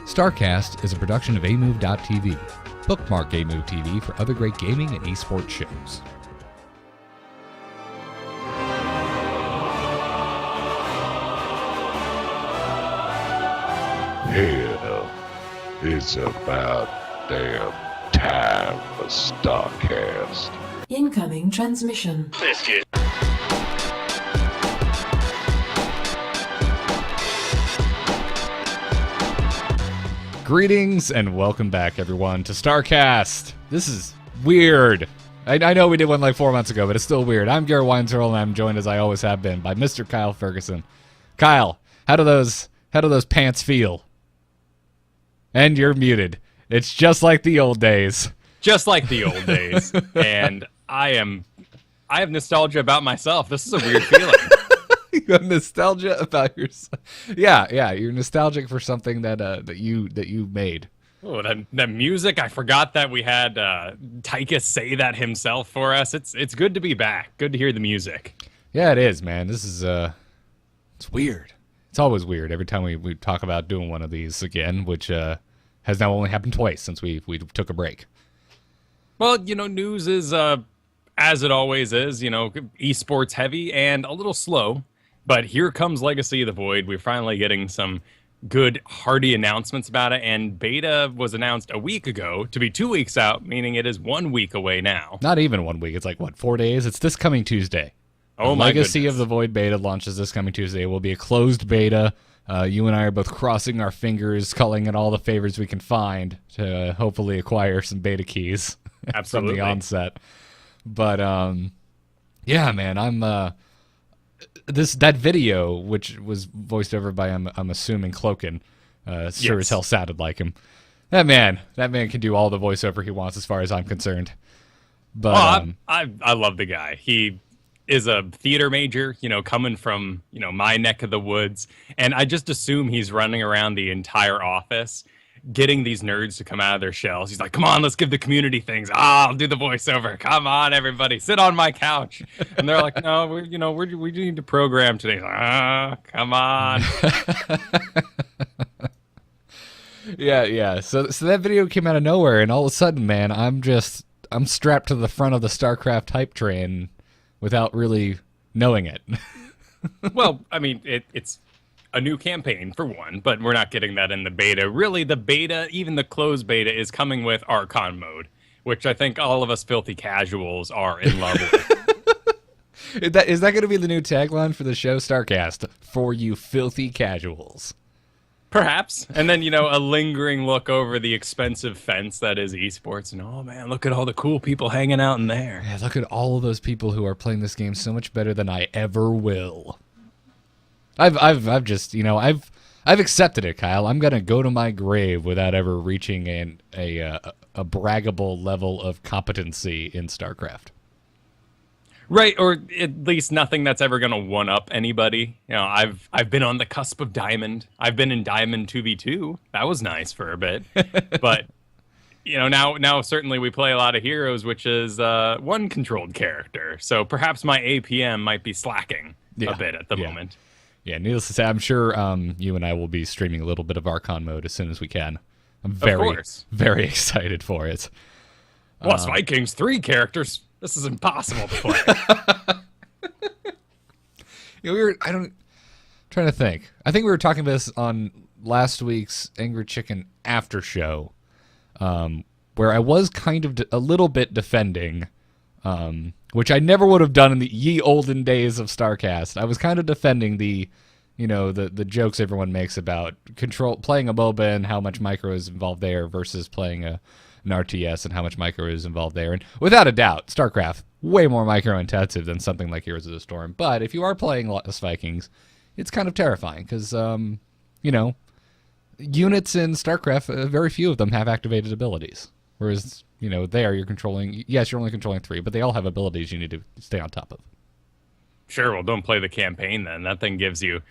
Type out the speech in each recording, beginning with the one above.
StarCast is a production of amove.tv. Bookmark Amove TV for other great gaming and esports shows. Hell, it's about damn time for StarCast. Incoming transmission. Biscuit. Greetings and welcome back, everyone, to StarCast. This is weird. I know we did one like 4 months ago, but it's still weird. I'm Garrett Weinzierl, and I'm joined, as I always have been, by Mr. Kyle Ferguson. Kyle, how do those pants feel? And you're muted. It's just like the old days. Just like the old days. And I have nostalgia about myself. This is a weird feeling. You have nostalgia about yourself. Yeah, you're nostalgic for something that you made. Oh, that music! I forgot that we had Tychus say that himself for us. It's good to be back. Good to hear the music. Yeah, it is, man. This is it's weird. It's always weird every time we talk about doing one of these again, which has now only happened twice since we took a break. Well, news is as it always is. Esports heavy and a little slow. But here comes Legacy of the Void. We're finally getting some good, hearty announcements about it. And beta was announced a week ago to be 2 weeks out, meaning it is 1 week away now. Not even 1 week. It's like, 4 days? It's this coming Tuesday. Oh, my Legacy goodness. of the Void beta launches this coming Tuesday. It will be a closed beta. You and I are both crossing our fingers, calling in all the favors we can find to hopefully acquire some beta keys from the onset. But, yeah, man, I'm... That video, which was voiced over by I'm assuming Cloakin, sure as hell sounded like him. That man can do all the voiceover he wants, as far as I'm concerned. But I love the guy. He is a theater major, coming from my neck of the woods, and I just assume he's running around the entire office, getting these nerds to come out of their shells. He's like, "Come on, let's give the community things. I'll do the voiceover. Come on, everybody, sit on my couch." And they're like, "No, we need to program today." He's like, come on. Yeah. So that video came out of nowhere, and all of a sudden, man, I'm strapped to the front of the StarCraft hype train without really knowing it. Well, I mean, it's a new campaign, for one, but we're not getting that in the beta. Really, the beta, even the closed beta, is coming with Archon mode, which I think all of us filthy casuals are in love with. Is that going to be the new tagline for the show, StarCast? For you filthy casuals. Perhaps. And then, a lingering look over the expensive fence that is esports. And, oh, man, look at all the cool people hanging out in there. Yeah, look at all of those people who are playing this game so much better than I ever will. I've just, I've accepted it, Kyle. I'm gonna go to my grave without ever reaching a braggable level of competency in StarCraft. Right, or at least nothing that's ever gonna one up anybody. I've been on the cusp of Diamond. I've been in Diamond 2v2. That was nice for a bit, but now certainly we play a lot of heroes, which is one controlled character. So perhaps my APM might be slacking a bit at the moment. Yeah, needless to say, I'm sure you and I will be streaming a little bit of Archon mode as soon as we can. I'm very excited for it. Plus, Vikings 3 characters. This is impossible to play. Trying to think. I think we were talking about this on last week's Angry Chicken after show, where I was kind of a little bit defending, which I never would have done in the ye olden days of StarCast. I was kind of defending the jokes everyone makes about playing a MOBA and how much micro is involved there versus playing an RTS and how much micro is involved there. And without a doubt, StarCraft, way more micro intensive than something like Heroes of the Storm. But if you are playing Lost Vikings, it's kind of terrifying because, units in StarCraft, very few of them have activated abilities. Whereas, there you're controlling, yes, you're only controlling 3, but they all have abilities you need to stay on top of. Sure, well, don't play the campaign then. That thing gives you...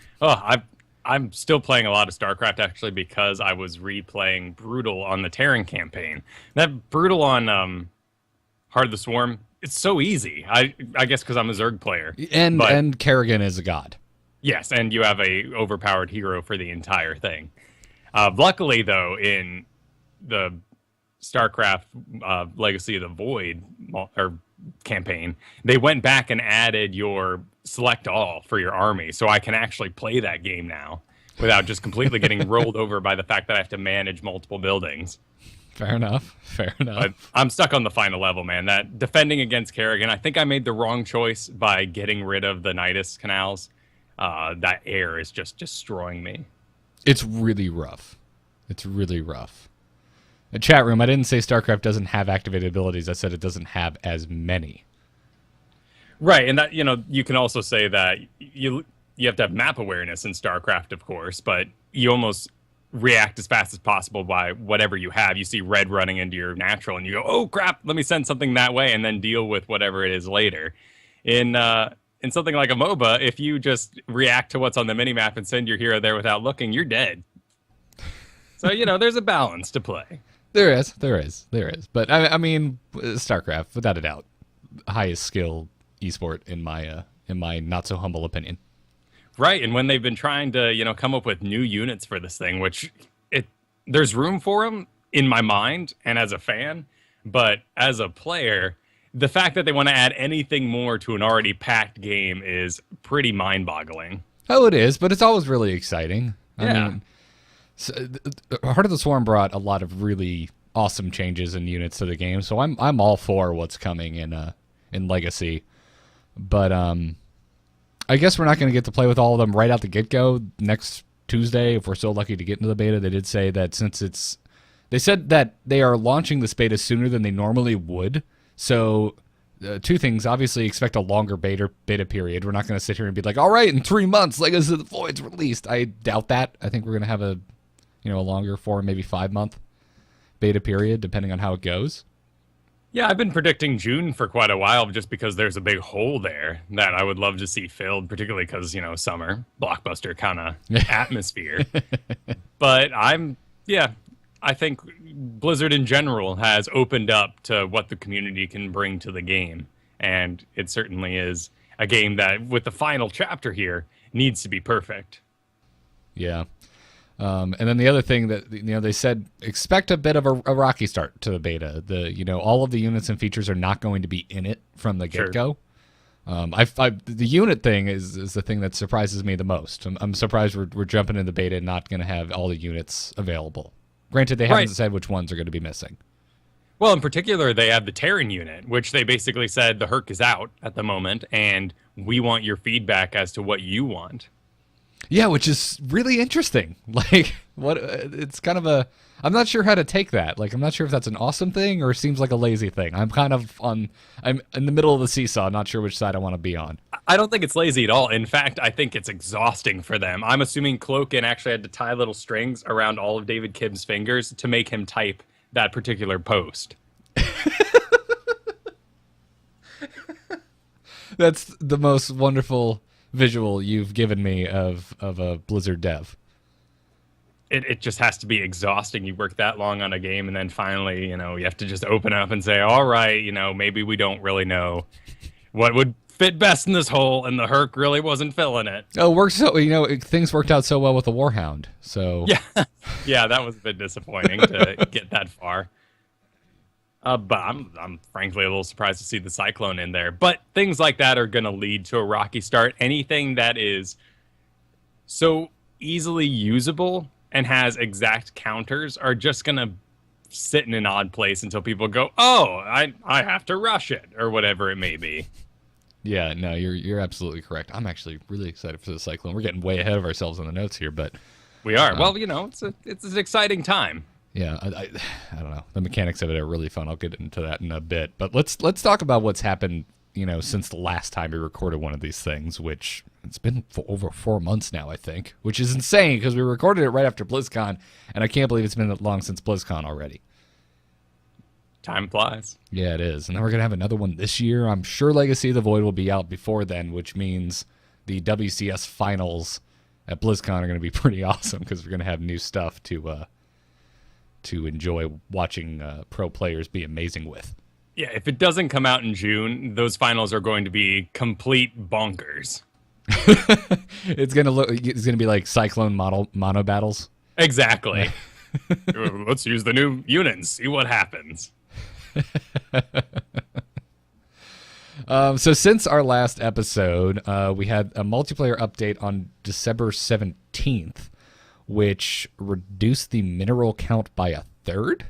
I'm still playing a lot of StarCraft, actually, because I was replaying Brutal on the Terran campaign. That Brutal on Heart of the Swarm, it's so easy. I guess because I'm a Zerg player. And Kerrigan is a god. Yes, and you have a overpowered hero for the entire thing. Luckily, though, in the StarCraft Legacy of the Void or campaign, they went back and added your select all for your army, so I can actually play that game now without just completely getting rolled over by the fact that I have to manage multiple buildings. Fair enough. Fair enough. But I'm stuck on the final level, man. That defending against Kerrigan, I think I made the wrong choice by getting rid of the Nidus canals. That air is just destroying me. It's really rough. It's really rough. In chat room, I didn't say StarCraft doesn't have activated abilities. I said it doesn't have as many. Right, and that, you can also say that you have to have map awareness in StarCraft, of course, but you almost react as fast as possible by whatever you have. You see red running into your natural, and you go, "Oh crap! Let me send something that way," and then deal with whatever it is later. In something like a MOBA, if you just react to what's on the minimap and send your hero there without looking, you're dead. So there's a balance to play. There is. But I mean, StarCraft, without a doubt, highest skill esport in my not so humble opinion. Right, and when they've been trying to, come up with new units for this thing, which there's room for them in my mind and as a fan, but as a player, the fact that they want to add anything more to an already packed game is pretty mind-boggling. Oh, it is, but it's always really exciting. Yeah. I mean, Heart of the Swarm brought a lot of really awesome changes and units to the game, so I'm all for what's coming in Legacy. But I guess we're not going to get to play with all of them right out the get-go next Tuesday if we're so lucky to get into the beta. They did say that they said that they are launching this beta sooner than they normally would. So two things. Obviously, expect a longer beta period. We're not going to sit here and be like, all right, in 3 months, Legacy of the Void's released. I doubt that. I think we're going to have a longer 4, maybe 5 month beta period, depending on how it goes. Yeah, I've been predicting June for quite a while just because there's a big hole there that I would love to see filled, particularly because, summer, blockbuster kind of atmosphere. But I think Blizzard in general has opened up to what the community can bring to the game. And it certainly is a game that, with the final chapter here, needs to be perfect. Yeah. And then the other thing that they said, expect a bit of a rocky start to the beta. All of the units and features are not going to be in it from the get-go. Sure. The unit thing is the thing that surprises me the most. I'm surprised we're jumping in the beta and not going to have all the units available. Granted, they haven't said which ones are going to be missing. Well, in particular, they have the Terran unit, which they basically said the Herc is out at the moment, and we want your feedback as to what you want. Yeah, which is really interesting. Like, it's kind of I'm not sure how to take that. Like, I'm not sure if that's an awesome thing or seems like a lazy thing. I'm in the middle of the seesaw, not sure which side I want to be on. I don't think it's lazy at all. In fact, I think it's exhausting for them. I'm assuming Cloakin actually had to tie little strings around all of David Kibb's fingers to make him type that particular post. That's the most wonderful visual you've given me of a Blizzard dev. It just has to be exhausting. You work that long on a game, and then finally, you have to just open up and say, all right, maybe we don't really know what would fit best in this hole, and the Herc really wasn't filling it. Oh, things worked out so well with the Warhound. So yeah, that was a bit disappointing to get that far. But I'm frankly a little surprised to see the Cyclone in there. But things like that are going to lead to a rocky start. Anything that is so easily usable and has exact counters are just going to sit in an odd place until people go, oh, I have to rush it, or whatever it may be. Yeah, no, you're absolutely correct. I'm actually really excited for the Cyclone. We're getting way ahead of ourselves on the notes here, but we are. Well, it's an exciting time. Yeah, I don't know. The mechanics of it are really fun. I'll get into that in a bit. But let's talk about what's happened, since the last time we recorded one of these things, which it's been over 4 months now, I think, which is insane because we recorded it right after BlizzCon, and I can't believe it's been that long since BlizzCon already. Time flies. Yeah, it is. And then we're going to have another one this year. I'm sure Legacy of the Void will be out before then, which means the WCS finals at BlizzCon are going to be pretty awesome because we're going to have new stuff to enjoy watching pro players be amazing with. Yeah, if it doesn't come out in June, those finals are going to be complete bonkers. It's going to be like Cyclone mono battles. Exactly. Let's use the new unit and see what happens. So since our last episode, we had a multiplayer update on December 17th, which reduced the mineral count by a third.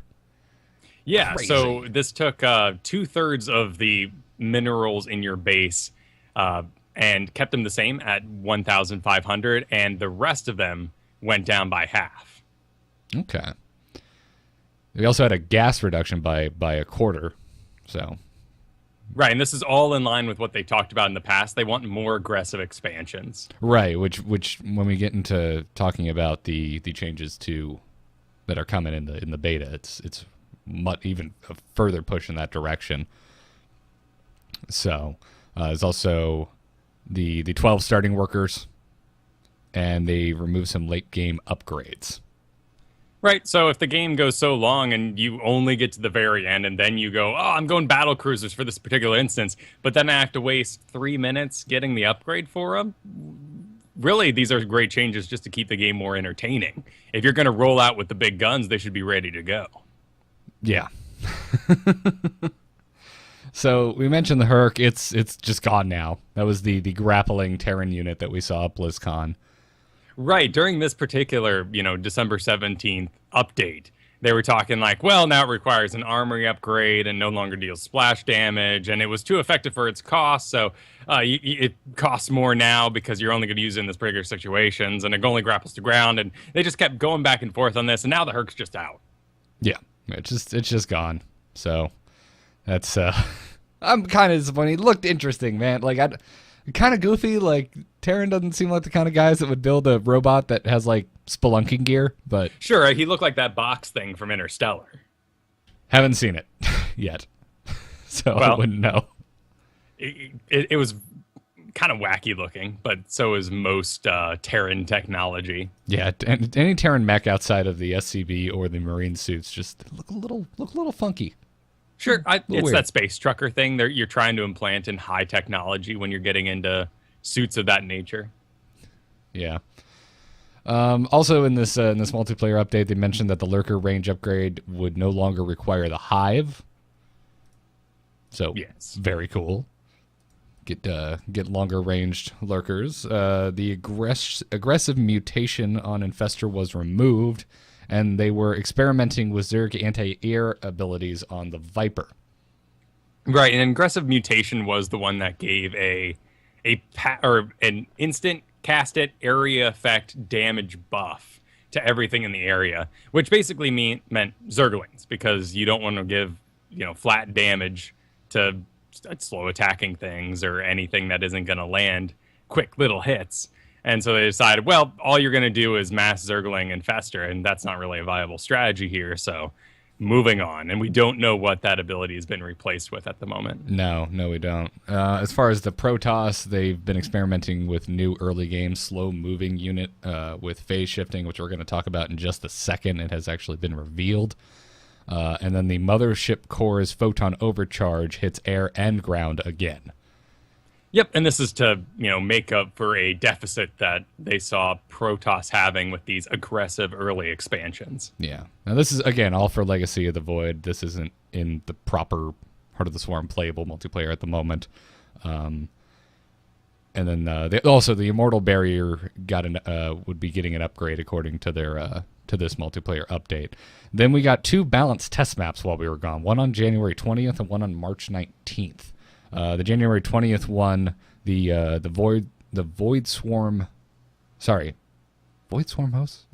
Yeah, Crazy. so this took 2/3 of the minerals in your base and kept them the same at 1,500, and the rest of them went down by half. Okay. We also had a gas reduction by a quarter. So. Right, and this is all in line with what they talked about in the past. They want more aggressive expansions. Right, which when we get into talking about the changes that are coming in the beta, it's even a further push in that direction. So there's also the 12 starting workers, and they remove some late game upgrades. Right, so if the game goes so long and you only get to the very end and then you go, oh, I'm going battle cruisers for this particular instance, but then I have to waste 3 minutes getting the upgrade for them, really, these are great changes just to keep the game more entertaining. If you're going to roll out with the big guns, they should be ready to go. Yeah. So we mentioned the Herc. It's just gone now. That was the grappling Terran unit that we saw at BlizzCon. Right. During this particular, December 17th update, they were talking like, well, now it requires an armory upgrade and no longer deals splash damage, and it was too effective for its cost, so it costs more now because you're only going to use it in this particular situations, and it only grapples to ground, and they just kept going back and forth on this, and now the Herc's just out. Yeah, it's just gone. So that's I'm kind of disappointed. It looked interesting, man. Like kind of goofy. Like Terran doesn't seem like the kind of guys that would build a robot that has like spelunking gear, but sure, he looked like that box thing from Interstellar. Haven't seen it yet, so I wouldn't know. It was kind of wacky looking, but so is most Terran technology. Yeah, and any Terran mech outside of the SCV or the Marine suits just look a little funky. Sure, it's weird. that space trucker thing that you're trying to implant in high technology when you're getting into suits of that nature. Yeah. Also in this multiplayer update, they mentioned that the lurker range upgrade would no longer require the hive. So yes, very cool. Get longer ranged lurkers. The aggressive mutation on Infestor was removed, and they were experimenting with Zerg anti-air abilities on the Viper. Right, and aggressive mutation was the one that gave an instant cast it area effect damage buff to everything in the area, which basically meant Zerglings, because you don't want to give flat damage to slow attacking things or anything that isn't going to land quick little hits. And so they decided, well, all you're going to do is mass Zergling and Fester, and that's not really a viable strategy here, so moving on. And we don't know what that ability has been replaced with at the moment. No, we don't. As far as the Protoss, they've been experimenting with new early game slow-moving unit with phase shifting, which we're going to talk about in just a second. It has actually been revealed. And then the Mothership Core's Photon Overcharge hits air and ground again. Yep, and this is to make up for a deficit that they saw Protoss having with these aggressive early expansions. Yeah. Now this is, again, all for Legacy of the Void. This isn't in the proper Heart of the Swarm playable multiplayer at the moment. And then also the Immortal Barrier would be getting an upgrade according to their to this multiplayer update. Then we got 2 balanced test maps while we were gone. One on January 20th and one on March 19th. The January 20th one, the Void Swarm host?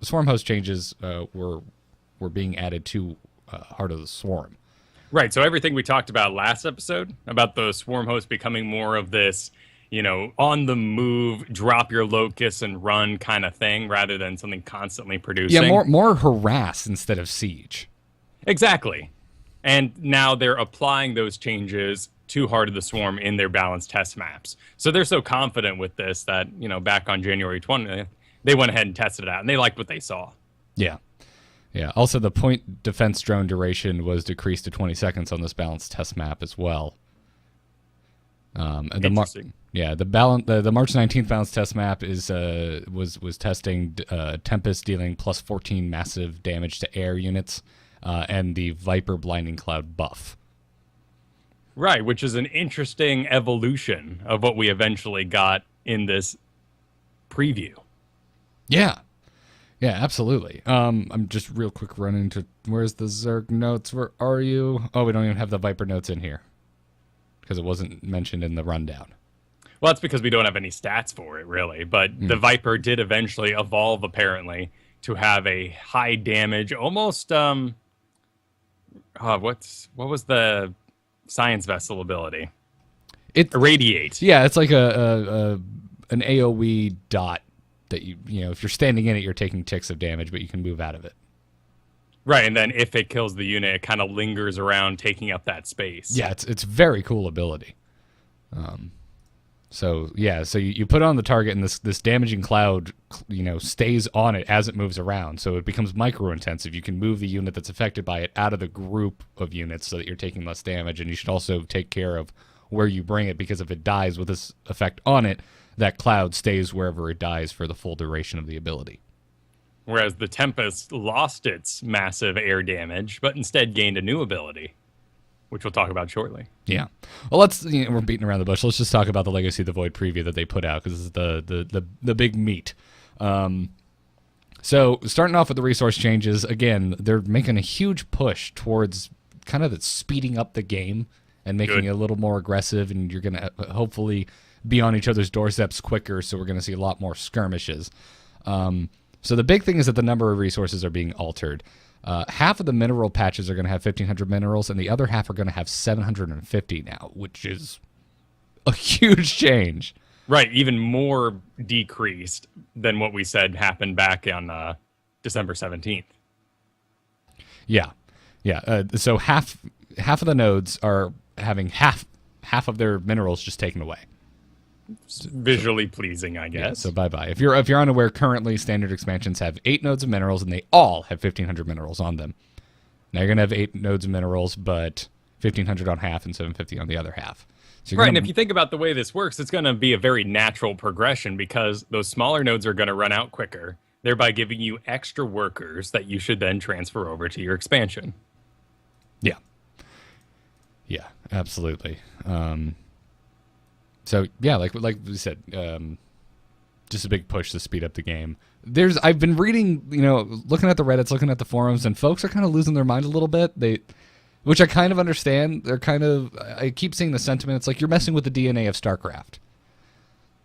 Swarm host changes were being added to Heart of the Swarm. Right, so everything we talked about last episode, about the Swarm host becoming more of this, on the move, drop your locus and run kind of thing, rather than something constantly producing. Yeah, more harass instead of siege. Exactly. And now they're applying those changes to Heart of the Swarm in their balanced test maps. So they're so confident with this that, back on January 20th, they went ahead and tested it out, and they liked what they saw. Yeah. Yeah. Also, the point defense drone duration was decreased to 20 seconds on this balanced test map as well. And Yeah, the March 19th balance test map was testing Tempest dealing plus 14 massive damage to air units, and the Viper blinding cloud buff. Right, which is an interesting evolution of what we eventually got in this preview. Yeah, absolutely. I'm just real quick running to where's the Zerg notes? Where are you? Oh, we don't even have the Viper notes in here because it wasn't mentioned in the rundown. Well, that's because we don't have any stats for it, really. But the Viper did eventually evolve, apparently, to have a high damage, almost what was the science vessel ability? Irradiate. Yeah, it's like an AoE dot that you know if you're standing in it, you're taking ticks of damage, but you can move out of it. Right, and then if it kills the unit, it kind of lingers around, taking up that space. Yeah, it's very cool ability. So you put it on the target, and this damaging cloud, stays on it as it moves around. So it becomes micro intensive. You can move the unit that's affected by it out of the group of units so that you're taking less damage. And you should also take care of where you bring it, because if it dies with this effect on it, that cloud stays wherever it dies for the full duration of the ability. Whereas the Tempest lost its massive air damage, but instead gained a new ability, which we'll talk about shortly. Yeah. Well, we're beating around the bush. Let's just talk about the Legacy of the Void preview that they put out, because this is the big meat. So starting off with the resource changes, again, they're making a huge push towards kind of speeding up the game and making it a little more aggressive, and you're going to hopefully be on each other's doorsteps quicker, so we're going to see a lot more skirmishes. So the big thing is that the number of resources are being altered. Half of the mineral patches are going to have 1,500 minerals, and the other half are going to have 750 now, which is a huge change. Right, even more decreased than what we said happened back on December 17th. Yeah. So half of the nodes are having half of their minerals just taken away. Visually pleasing, I guess. Yeah, so bye-bye. If you're unaware, currently standard expansions have 8 nodes of minerals, and they all have 1,500 minerals on them. Now you're going to have 8 nodes of minerals, but 1,500 on half and 750 on the other half. So right, and if you think about the way this works, it's going to be a very natural progression, because those smaller nodes are going to run out quicker, thereby giving you extra workers that you should then transfer over to your expansion. Yeah, absolutely. So yeah, like we said, just a big push to speed up the game. I've been reading, looking at the Reddits, looking at the forums, and folks are kind of losing their mind a little bit. Which I kind of understand. I keep seeing the sentiment. It's like you're messing with the DNA of StarCraft.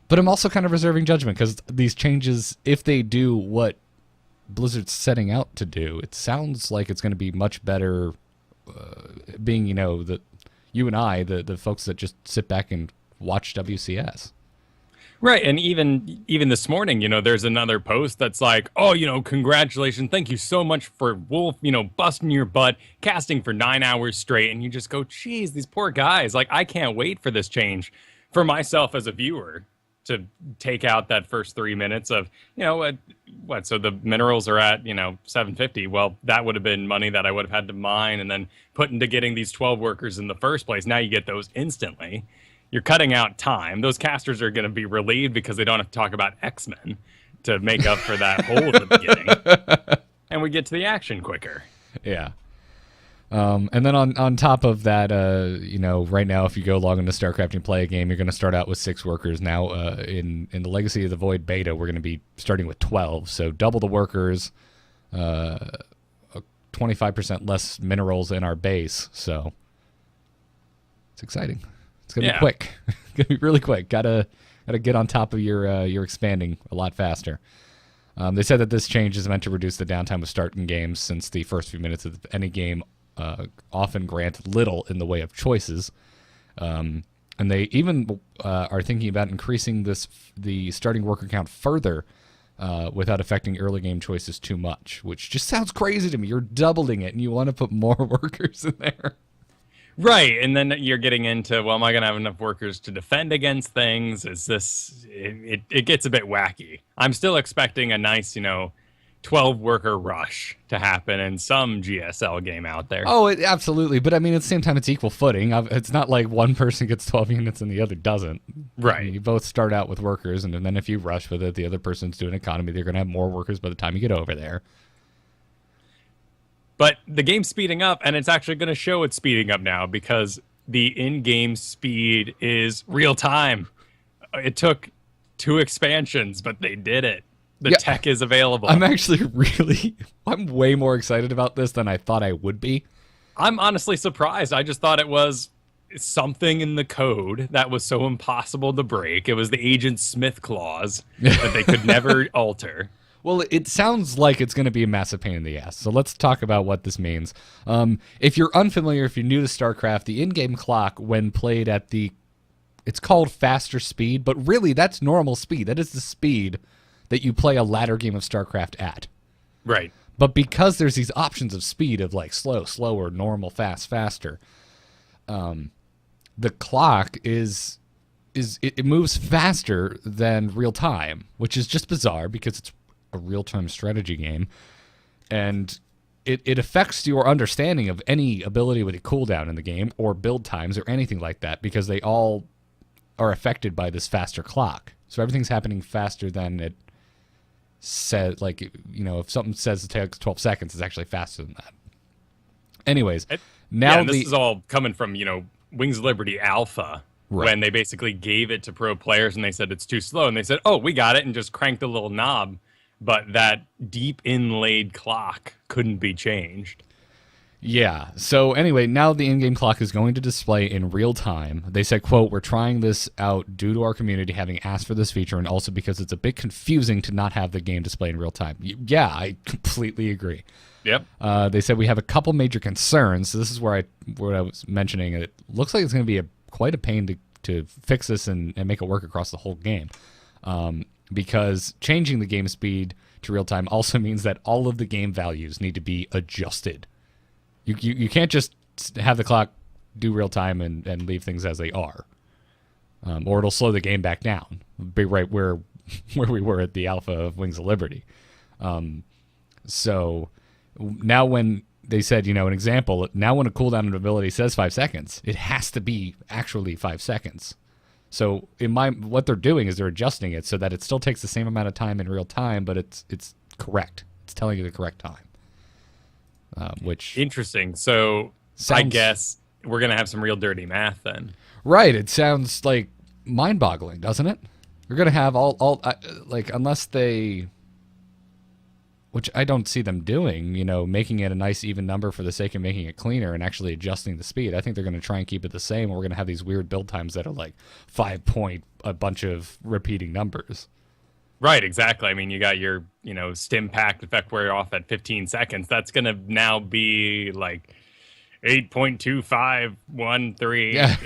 But I'm also kind of reserving judgment, because these changes, if they do what Blizzard's setting out to do, it sounds like it's going to be much better. Being you and I, the folks that just sit back and watch WCS. Right, and even this morning, there's another post that's like, oh, congratulations, thank you so much for Wolf, busting your butt, casting for 9 hours straight, and you just go, geez, these poor guys, like, I can't wait for this change for myself as a viewer to take out that first 3 minutes of, so the minerals are at, 750. Well, that would have been money that I would have had to mine and then put into getting these 12 workers in the first place. Now you get those instantly. You're cutting out time. Those casters are going to be relieved because they don't have to talk about X-Men to make up for that hole at the beginning. And we get to the action quicker. Yeah. And then on top of that, right now, if you go log into StarCraft and play a game, you're going to start out with 6 workers. Now, in the Legacy of the Void beta, we're going to be starting with 12. So double the workers, 25% less minerals in our base. So it's exciting. It's going to be quick. It's going to be really quick. Gotta get on top of your expanding a lot faster. They said that this change is meant to reduce the downtime of starting games, since the first few minutes of any game often grant little in the way of choices. And they even are thinking about increasing the starting worker count further without affecting early game choices too much, which just sounds crazy to me. You're doubling it, and you want to put more workers in there. Right, and then you're getting into, well, am I going to have enough workers to defend against things? Is this... It gets a bit wacky. I'm still expecting a nice, 12-worker rush to happen in some GSL game out there. Oh, absolutely. But, I mean, at the same time, it's equal footing. It's not like one person gets 12 units and the other doesn't. Right. You both start out with workers, and then if you rush with it, the other person's doing economy. They're going to have more workers by the time you get over there. But the game's speeding up, and it's actually going to show it's speeding up now because the in-game speed is real time. It took 2 expansions, but they did it. The tech is available. I'm actually I'm way more excited about this than I thought I would be. I'm honestly surprised. I just thought it was something in the code that was so impossible to break. It was the Agent Smith clause that they could never alter. Well, it sounds like it's going to be a massive pain in the ass. So let's talk about what this means. If you're unfamiliar, if you're new to StarCraft, the in-game clock, when played at it's called faster speed, but really that's normal speed. That is the speed that you play a ladder game of StarCraft at. Right. But because there's these options of speed of like slow, slower, normal, fast, faster, the clock it moves faster than real time, which is just bizarre because it's a real-time strategy game, and it affects your understanding of any ability with a cooldown in the game or build times or anything like that, because they all are affected by this faster clock. So everything's happening faster than it says. Like, if something says it takes 12 seconds, it's actually faster than that. Anyways, now this is all coming from Wings of Liberty Alpha. Right. When they basically gave it to pro players and they said it's too slow, and they said, oh, we got it, and just cranked the little knob. But that deep inlaid clock couldn't be changed. Yeah. So anyway, now the in-game clock is going to display in real time. They said, quote, "We're trying this out due to our community having asked for this feature, and also because it's a bit confusing to not have the game display in real time." Yeah, I completely agree. Yep. They said we have a couple major concerns. So this is where I was mentioning it looks like it's going to be quite a pain to fix this and make it work across the whole game. Because changing the game speed to real time also means that all of the game values need to be adjusted. You can't just have the clock do real time and leave things as they are, or it'll slow the game back down. Be right where we were at the alpha of Wings of Liberty. So now when they said, an example, now when a cooldown of ability says 5 seconds, it has to be actually 5 seconds. So what they're doing is they're adjusting it so that it still takes the same amount of time in real time, but it's correct. It's telling you the correct time. Which interesting. So I guess we're gonna have some real dirty math then. Right. It sounds like mind-boggling, doesn't it? We're gonna have all unless they, which I don't see them doing, making it a nice even number for the sake of making it cleaner and actually adjusting the speed. I think they're going to try and keep it the same. We're going to have these weird build times that are like 5 point, a bunch of repeating numbers. Right, exactly. I mean, you got your, stim pack effect wear off at 15 seconds. That's going to now be like 8.2513. Yeah.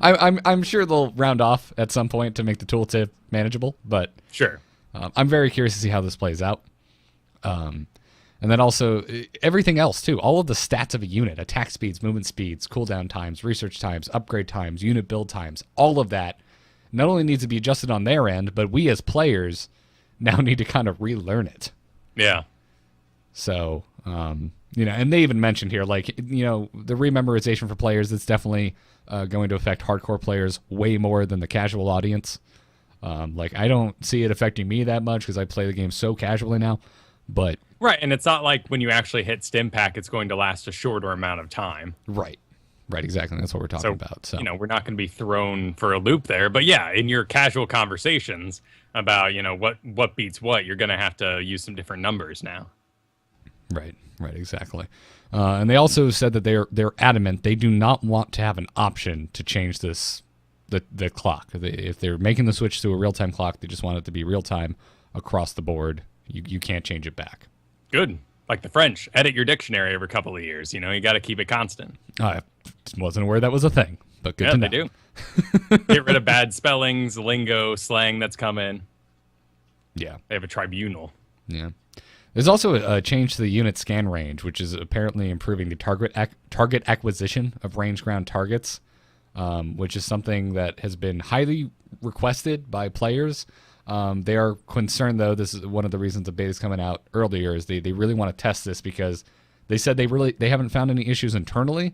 I'm sure they'll round off at some point to make the tooltip manageable, but sure. I'm very curious to see how this plays out. And then also everything else too, all of the stats of a unit, attack speeds, movement speeds, cooldown times, research times, upgrade times, unit build times, all of that not only needs to be adjusted on their end, but we as players now need to kind of relearn it. Yeah. So, and they even mentioned here, the rememorization for players, it's definitely going to affect hardcore players way more than the casual audience. I don't see it affecting me that much because I play the game so casually now. But right, and it's not like when you actually hit stim pack, it's going to last a shorter amount of time. Right, exactly. That's what we're talking about. So we're not going to be thrown for a loop there. But yeah, in your casual conversations about what beats what, you're going to have to use some different numbers now. Right, exactly. And they also said that they're adamant they do not want to have an option to change the clock. If they're making the switch to a real time clock, they just want it to be real time across the board. You can't change it back. Good. Like the French, edit your dictionary every couple of years. You got to keep it constant. I wasn't aware that was a thing, but good to know. Yeah, they do. Get rid of bad spellings, lingo, slang that's come in. Yeah. They have a tribunal. Yeah. There's also a change to the unit scan range, which is apparently improving the target acquisition of range ground targets, which is something that has been highly requested by players. They are concerned, though. This is one of the reasons the beta is coming out earlier. Is they really want to test this because they said they haven't found any issues internally,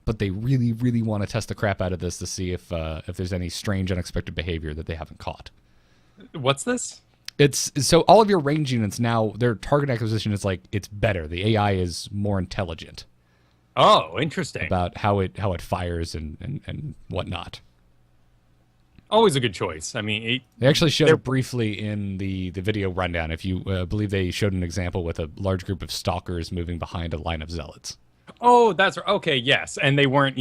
but they really, really want to test the crap out of this to see if there's any strange, unexpected behavior that they haven't caught. What's this? It's so all of your range units now, their target acquisition is like it's better. The AI is more intelligent. Oh, interesting. About how it fires and whatnot. Always a good choice. I mean, they actually showed it briefly in the video rundown. If you believe they showed an example with a large group of stalkers moving behind a line of zealots. Oh, that's okay. Yes, and they weren't,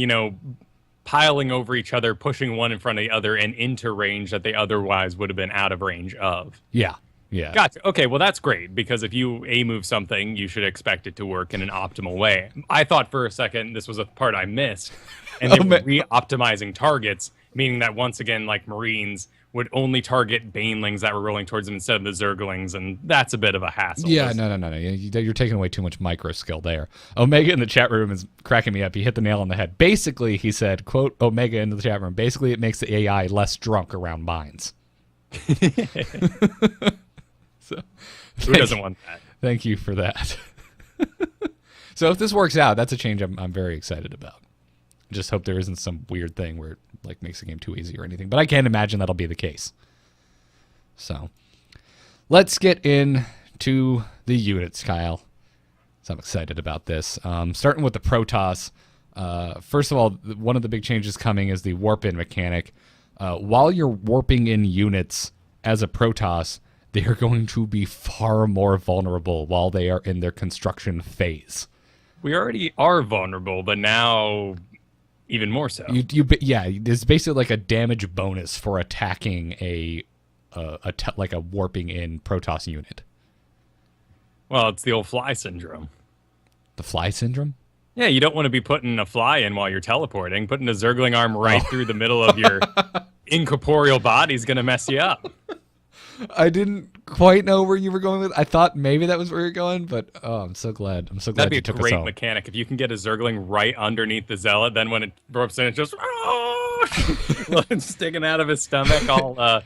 piling over each other, pushing one in front of the other, and into range that they otherwise would have been out of range of. Yeah. Yeah. Gotcha. Okay, well, that's great, because if you A-move something, you should expect it to work in an optimal way. I thought for a second this was a part I missed, and they were re-optimizing targets, meaning that once again, like Marines, would only target Banelings that were rolling towards them instead of the Zerglings, and that's a bit of a hassle. Yeah, no. You're taking away too much micro skill there. Omega in the chat room is cracking me up. He hit the nail on the head. Basically, he said, quote, Omega into the chat room, basically it makes the AI less drunk around mines. So, who doesn't want that? Thank you for that. So if this works out, that's a change I'm very excited about. Just hope there isn't some weird thing where it like makes the game too easy or anything. But I can't imagine that'll be the case. So let's get into the units, Kyle. So I'm excited about this. Starting with the Protoss. First of all, one of the big changes coming is the warp-in mechanic. While you're warping in units as a Protoss, they are going to be far more vulnerable while they are in their construction phase. We already are vulnerable, but now even more so. There's basically like a damage bonus for attacking like a warping in Protoss unit. Well, it's the old fly syndrome. The fly syndrome? Yeah, you don't want to be putting a fly in while you're teleporting. Putting a Zergling arm right through the middle of your incorporeal body is going to mess you up. I didn't quite know where you were going with. I thought maybe that was where you're going, but I'm so glad. That'd be a great mechanic if you can get a Zergling right underneath the Zealot. Then when it warps in, it's just sticking out of his stomach, all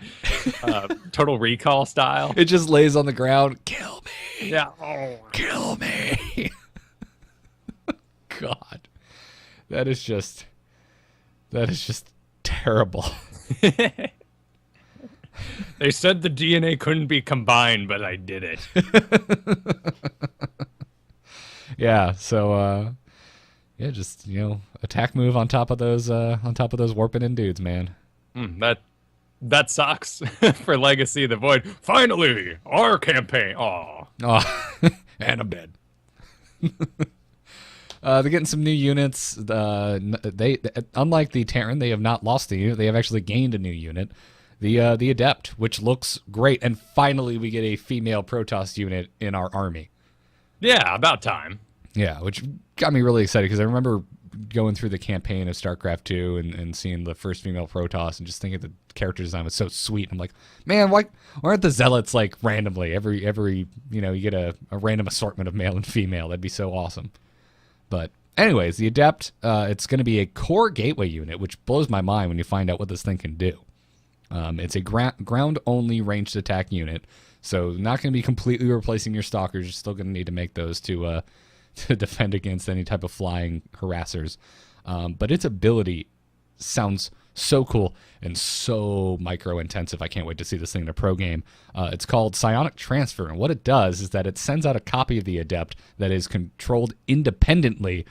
Total Recall style. It just lays on the ground. Kill me. Yeah. Kill me. God, that is just terrible. They said the DNA couldn't be combined, but I did it. Yeah, so just attack move on top of those warping in dudes, man. That sucks for Legacy of the Void. Finally, our campaign. Aw. Oh, and I'm dead. They're getting some new units. They unlike the Terran, they have not lost a unit. They have actually gained a new unit. The Adept, which looks great, and finally we get a female Protoss unit in our army. Yeah, about time. Yeah, which got me really excited because I remember going through the campaign of StarCraft 2 and seeing the first female Protoss and just thinking the character design was so sweet. I'm like, man, why aren't the Zealots like randomly every you get a random assortment of male and female? That'd be so awesome. But anyways, the Adept, it's going to be a core gateway unit, which blows my mind when you find out what this thing can do. It's a ground-only ranged attack unit, so not going to be completely replacing your stalkers. You're still going to need to make those to defend against any type of flying harassers. But its ability sounds so cool and so micro-intensive. I can't wait to see this thing in a pro game. It's called Psionic Transfer, and what it does is that it sends out a copy of the Adept that is controlled independently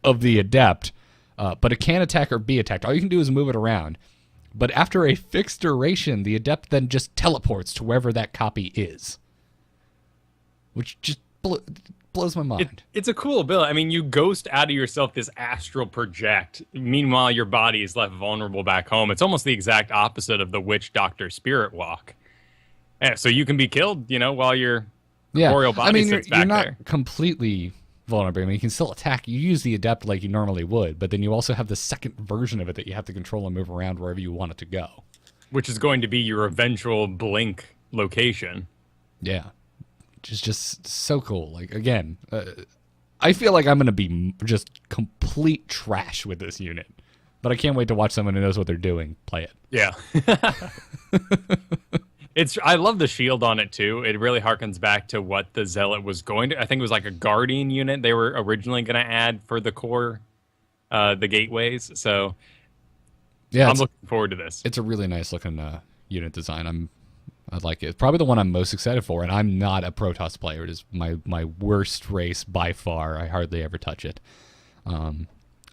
of the Adept, but it can attack or be attacked. All you can do is move it around. But after a fixed duration, the Adept then just teleports to wherever that copy is. Which just blows my mind. It's a cool ability. I mean, you ghost out of yourself this astral project. Meanwhile, your body is left vulnerable back home. It's almost the exact opposite of the Witch Doctor Spirit Walk. Yeah, so you can be killed, while your corporeal body sits back you're not there. Completely vulnerable. I mean, you can still attack. You use the Adept like you normally would, but then you also have the second version of it that you have to control and move around wherever you want it to go. Which is going to be your eventual blink location. Yeah. Which is just so cool. Like, again, I feel like I'm going to be just complete trash with this unit. But I can't wait to watch someone who knows what they're doing play it. Yeah. I love the shield on it too. It really harkens back to what the Zealot was going to. I think it was like a Guardian unit they were originally going to add for the core the gateways. So Yeah, I'm looking forward to this. it's a really nice looking unit design. I like it. It's probably the one I'm most excited for, and I'm not a Protoss player. It is my worst race by far. I hardly ever touch it.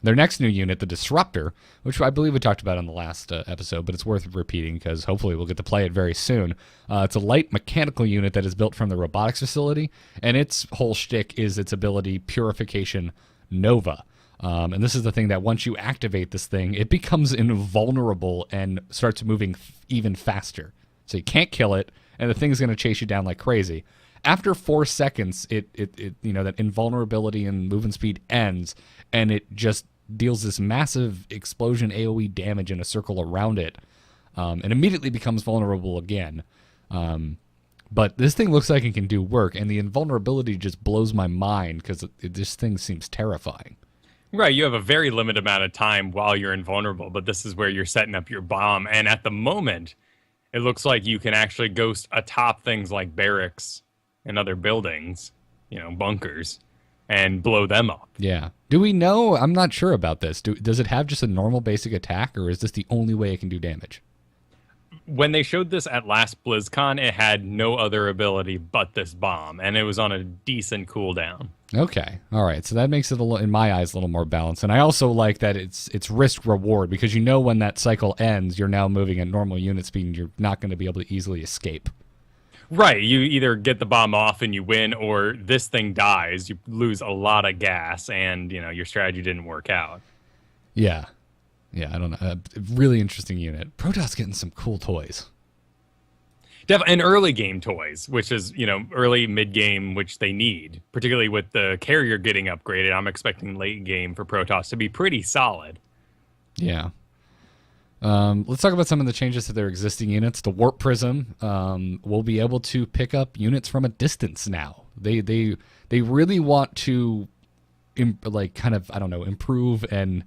Their next new unit, the Disruptor, which I believe we talked about on the last episode, but it's worth repeating because hopefully we'll get to play it very soon. It's a light mechanical unit that is built from the robotics facility, and its whole shtick is its ability Purification Nova. And this is the thing that once you activate this thing, it becomes invulnerable and starts moving even faster. So you can't kill it, and the thing's going to chase you down like crazy. After 4 seconds, it that invulnerability and movement speed ends, and it just deals this massive explosion AoE damage in a circle around it, and immediately becomes vulnerable again. But this thing looks like it can do work, and the invulnerability just blows my mind because this thing seems terrifying. Right, you have a very limited amount of time while you're invulnerable, but this is where you're setting up your bomb. And at the moment, it looks like you can actually ghost atop things like barracks and other buildings, bunkers, and blow them up. Yeah. Do we know? I'm not sure about this. Does it have just a normal basic attack, or is this the only way it can do damage? When they showed this at last BlizzCon, it had no other ability but this bomb, and it was on a decent cooldown. Okay. All right. So that makes it, in my eyes, a little more balanced. And I also like that it's risk-reward, because when that cycle ends, you're now moving at normal unit speed, and you're not going to be able to easily escape. Right. You either get the bomb off and you win, or this thing dies. You lose a lot of gas, and, your strategy didn't work out. Yeah. Yeah, I don't know. Really interesting unit. Protoss getting some cool toys. And early game toys, which is, early, mid-game, which they need, particularly with the carrier getting upgraded. I'm expecting late game for Protoss to be pretty solid. Yeah. Let's talk about some of the changes to their existing units. The Warp Prism will be able to pick up units from a distance now. They really want to, improve and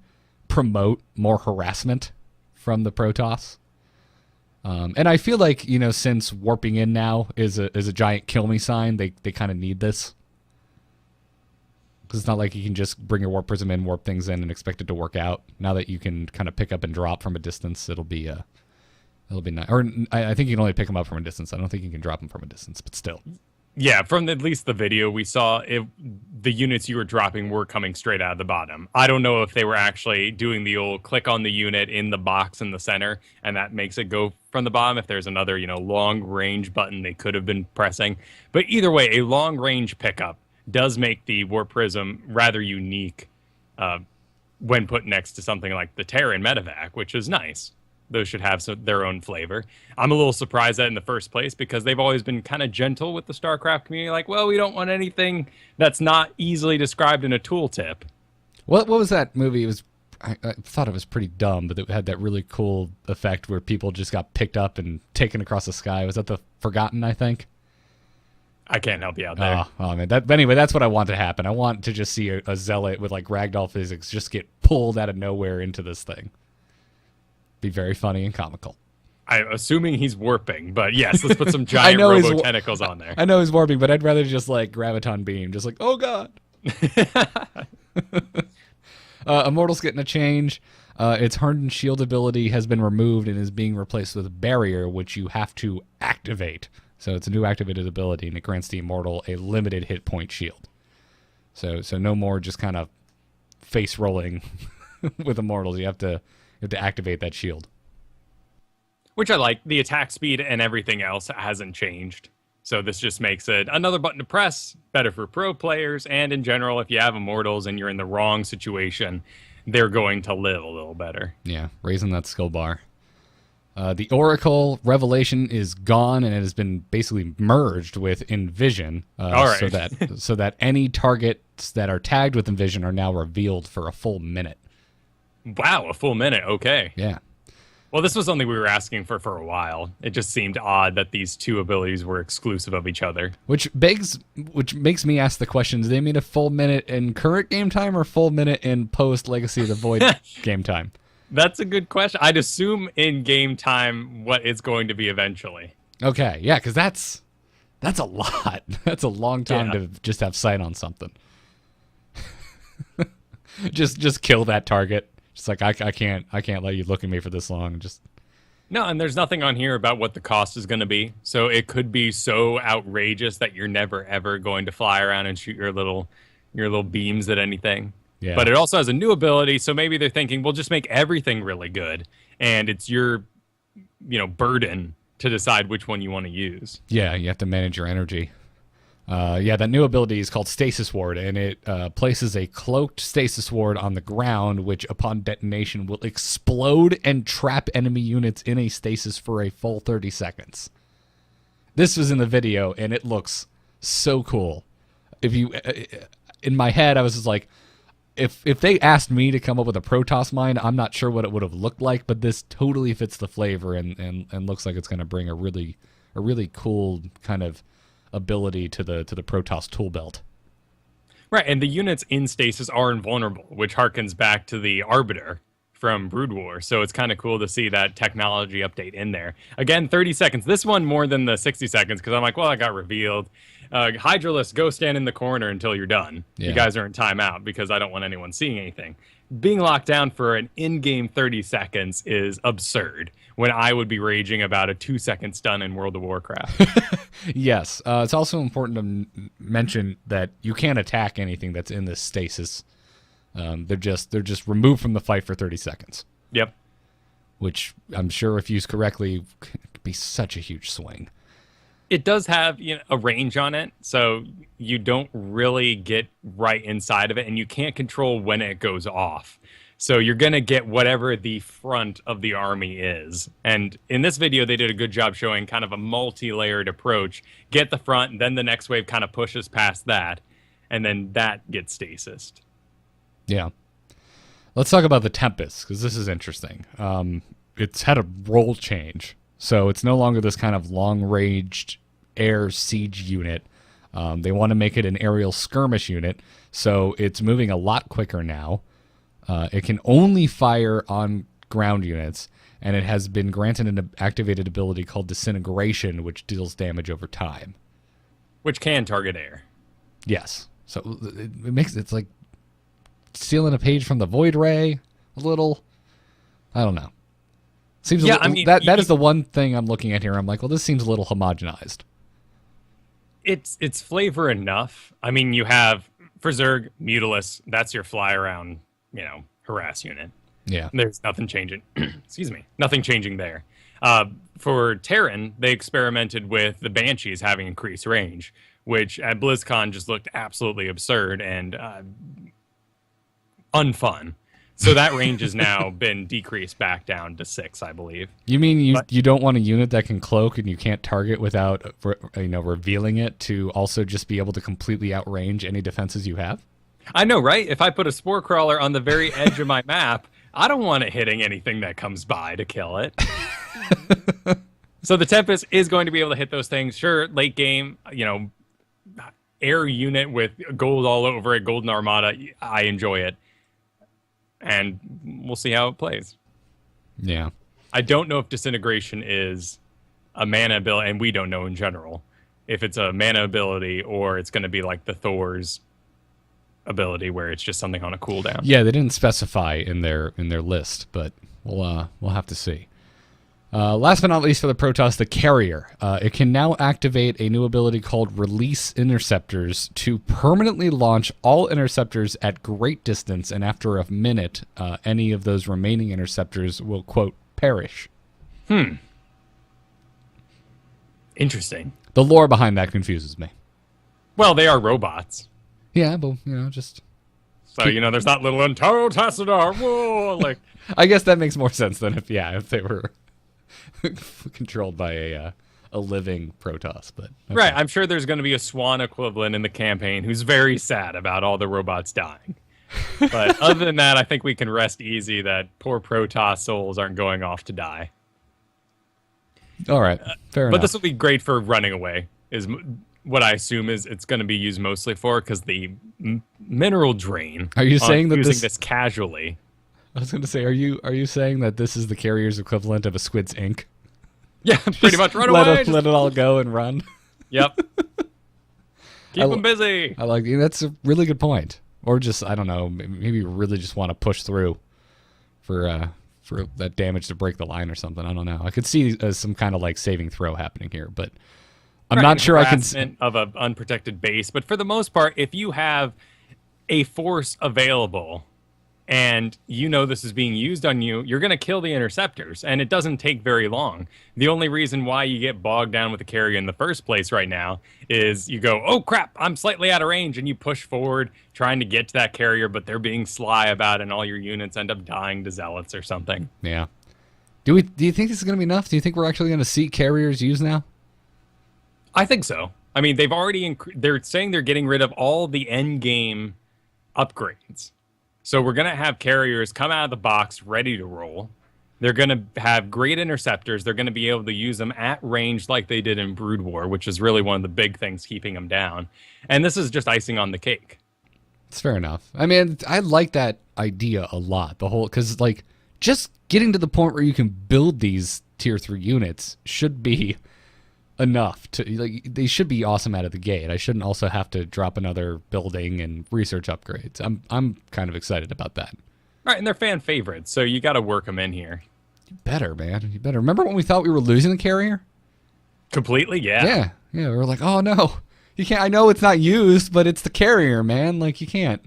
promote more harassment from the Protoss. And I feel like, since warping in now is a giant kill me sign, they kind of need this. Because it's not like you can just bring your Warp Prism in, warp things in, and expect it to work out. Now that you can kind of pick up and drop from a distance, it'll be nice. Or I think you can only pick them up from a distance. I don't think you can drop them from a distance, but still. Yeah, from at least the video we saw, the units you were dropping were coming straight out of the bottom. I don't know if they were actually doing the old click on the unit in the box in the center, and that makes it go from the bottom. If there's another, long range button they could have been pressing. But either way, a long range pickup does make the Warp Prism rather unique when put next to something like the Terran Medevac, which is nice. Those should have their own flavor. I'm a little surprised that in the first place, because they've always been kind of gentle with the StarCraft community. Like, well, we don't want anything that's not easily described in a tooltip. What was that movie? It was I thought it was pretty dumb, but it had that really cool effect where people just got picked up and taken across the sky. Was that The Forgotten, I think? I can't help you out there. Oh man. But anyway, that's what I want to happen. I want to just see a zealot with like ragdoll physics just get pulled out of nowhere into this thing. Be very funny and comical. I'm assuming he's warping, but yes, let's put some giant robo tentacles on there. I know he's warping, but I'd rather just like graviton beam, just like, oh god. Immortal's getting a change. Its hardened shield ability has been removed and is being replaced with Barrier, which you have to activate. So it's a new activated ability, and it grants the Immortal a limited hit point shield. So no more just kind of face rolling with Immortals. You have to activate that shield. Which I like. The attack speed and everything else hasn't changed. So this just makes it another button to press, better for pro players, and in general, if you have Immortals and you're in the wrong situation, they're going to live a little better. Yeah, raising that skill bar. The Oracle Revelation is gone, and it has been basically merged with Envision. All right. so that any targets that are tagged with Envision are now revealed for a full minute. Wow, a full minute. Okay. Yeah. Well, this was something we were asking for a while. It just seemed odd that these two abilities were exclusive of each other. Which makes me ask the question, do they mean a full minute in current game time or full minute in post Legacy of the Void game time? That's a good question. I'd assume in game time what it's going to be eventually. Okay, yeah, because that's a lot. That's a long time to just have sight on something. just kill that target. Just like I can't let you look at me for this long. Just No, and there's nothing on here about what the cost is going to be. So it could be so outrageous that you're never ever going to fly around and shoot your little beams at anything. Yeah. But it also has a new ability, so maybe they're thinking, we'll just make everything really good, and it's your, burden to decide which one you want to use. Yeah, you have to manage your energy. That new ability is called Stasis Ward, and it places a cloaked stasis ward on the ground, which upon detonation will explode and trap enemy units in a stasis for a full 30 seconds. This was in the video, and it looks so cool. In my head, I was just like, if they asked me to come up with a Protoss mine, I'm not sure what it would have looked like, but this totally fits the flavor and looks like it's going to bring a really cool kind of ability to the Protoss tool belt. Right, and the units in stasis are invulnerable, which harkens back to the Arbiter from Brood War. So it's kind of cool to see that technology update in there. Again, 30 seconds. This one more than the 60 seconds because I'm like, well, I got revealed. Hydralisk, go stand in the corner until you're done. Yeah. You guys are in timeout because I don't want anyone seeing anything. Being locked down for an in-game 30 seconds is absurd when I would be raging about a 2-second stun in World of Warcraft. Yes. It's also important to mention that you can't attack anything that's in this stasis. They're just removed from the fight for 30 seconds. Yep. Which I'm sure, if used correctly, could be such a huge swing. It does have a range on it, so you don't really get right inside of it, and you can't control when it goes off. So you're going to get whatever the front of the army is. And in this video, they did a good job showing kind of a multi-layered approach. Get the front, then the next wave kind of pushes past that, and then that gets stasised. Yeah. Let's talk about the Tempest, because this is interesting. It's had a role change. So it's no longer this kind of long-ranged air siege unit. They want to make it an aerial skirmish unit, so it's moving a lot quicker now. It can only fire on ground units, and it has been granted an activated ability called Disintegration, which deals damage over time. Which can target air. Yes. So it's like stealing a page from the Void Ray a little. I don't know. Seems that is the one thing I'm looking at here. I'm like, well, this seems a little homogenized. It's flavor enough. I mean, you have for Zerg, Mutalisk, that's your fly around, harass unit. Yeah. There's nothing changing. Excuse me. Nothing changing there. For Terran, they experimented with the Banshees having increased range, which at BlizzCon just looked absolutely absurd and unfun. So that range has now been decreased back down to 6, I believe. You mean you don't want a unit that can cloak and you can't target without revealing it to also just be able to completely outrange any defenses you have? I know, right? If I put a Spore Crawler on the very edge of my map, I don't want it hitting anything that comes by to kill it. So the Tempest is going to be able to hit those things. Sure, late game, air unit with gold all over it, Golden Armada, I enjoy it. And we'll see how it plays. Yeah. I don't know if Disintegration is a mana ability, and we don't know in general if it's a mana ability or it's going to be like the Thor's ability where it's just something on a cooldown. Yeah, they didn't specify in their list, but we'll have to see. Last but not least for the Protoss, the Carrier. It can now activate a new ability called Release Interceptors to permanently launch all interceptors at great distance, and after a minute, any of those remaining interceptors will, quote, perish. Interesting. The lore behind that confuses me. Well, they are robots. Yeah, but, just... So, there's that little Entaro Tassadar. Whoa, like... I guess that makes more sense than if they were... controlled by a living Protoss, but okay. Right. I'm sure there's going to be a Swan equivalent in the campaign who's very sad about all the robots dying. But other than that, I think we can rest easy that poor Protoss souls aren't going off to die. All right, fair enough. But this will be great for running away. Is what I assume is it's going to be used mostly for because the mineral drain. Are you saying that using this casually? I was going to say, are you saying that this is the Carrier's equivalent of a Squid's ink? Yeah, pretty much. Run away. Let it all go and run. Yep. Keep them busy. I like that's a really good point. or just I don't know, maybe you really just want to push through for that damage to break the line or something. I don't know. I could see some kind of like saving throw happening here, but I'm not sure I can. Harassment of an unprotected base, but for the most part, if you have a force available and you know this is being used on you, you're going to kill the interceptors, and it doesn't take very long. The only reason why you get bogged down with the carrier in the first place right now is you go, oh crap, I'm slightly out of range, and you push forward trying to get to that carrier, but they're being sly about it, and all your units end up dying to zealots or something. Yeah. Do you think this is going to be enough? Do you think we're actually going to see carriers used now? I think so. I mean, they've already they're saying they're getting rid of all the end game upgrades. So we're going to have carriers come out of the box ready to roll. They're going to have great interceptors. They're going to be able to use them at range like they did in Brood War, which is really one of the big things keeping them down. And this is just icing on the cake. It's fair enough. I mean, I like that idea a lot. The whole, because like just getting to the point where you can build these tier 3 units should be enough to like they should be awesome out of the gate. I shouldn't also have to drop another building and research upgrades. I'm kind of excited about that. Right, and they're fan favorites, so you got to work them in here. You better, man. You better. Remember when we thought we were losing the carrier? Completely, yeah. Yeah. We were like, oh no, you can't. I know it's not used, but it's the carrier, man. Like you can't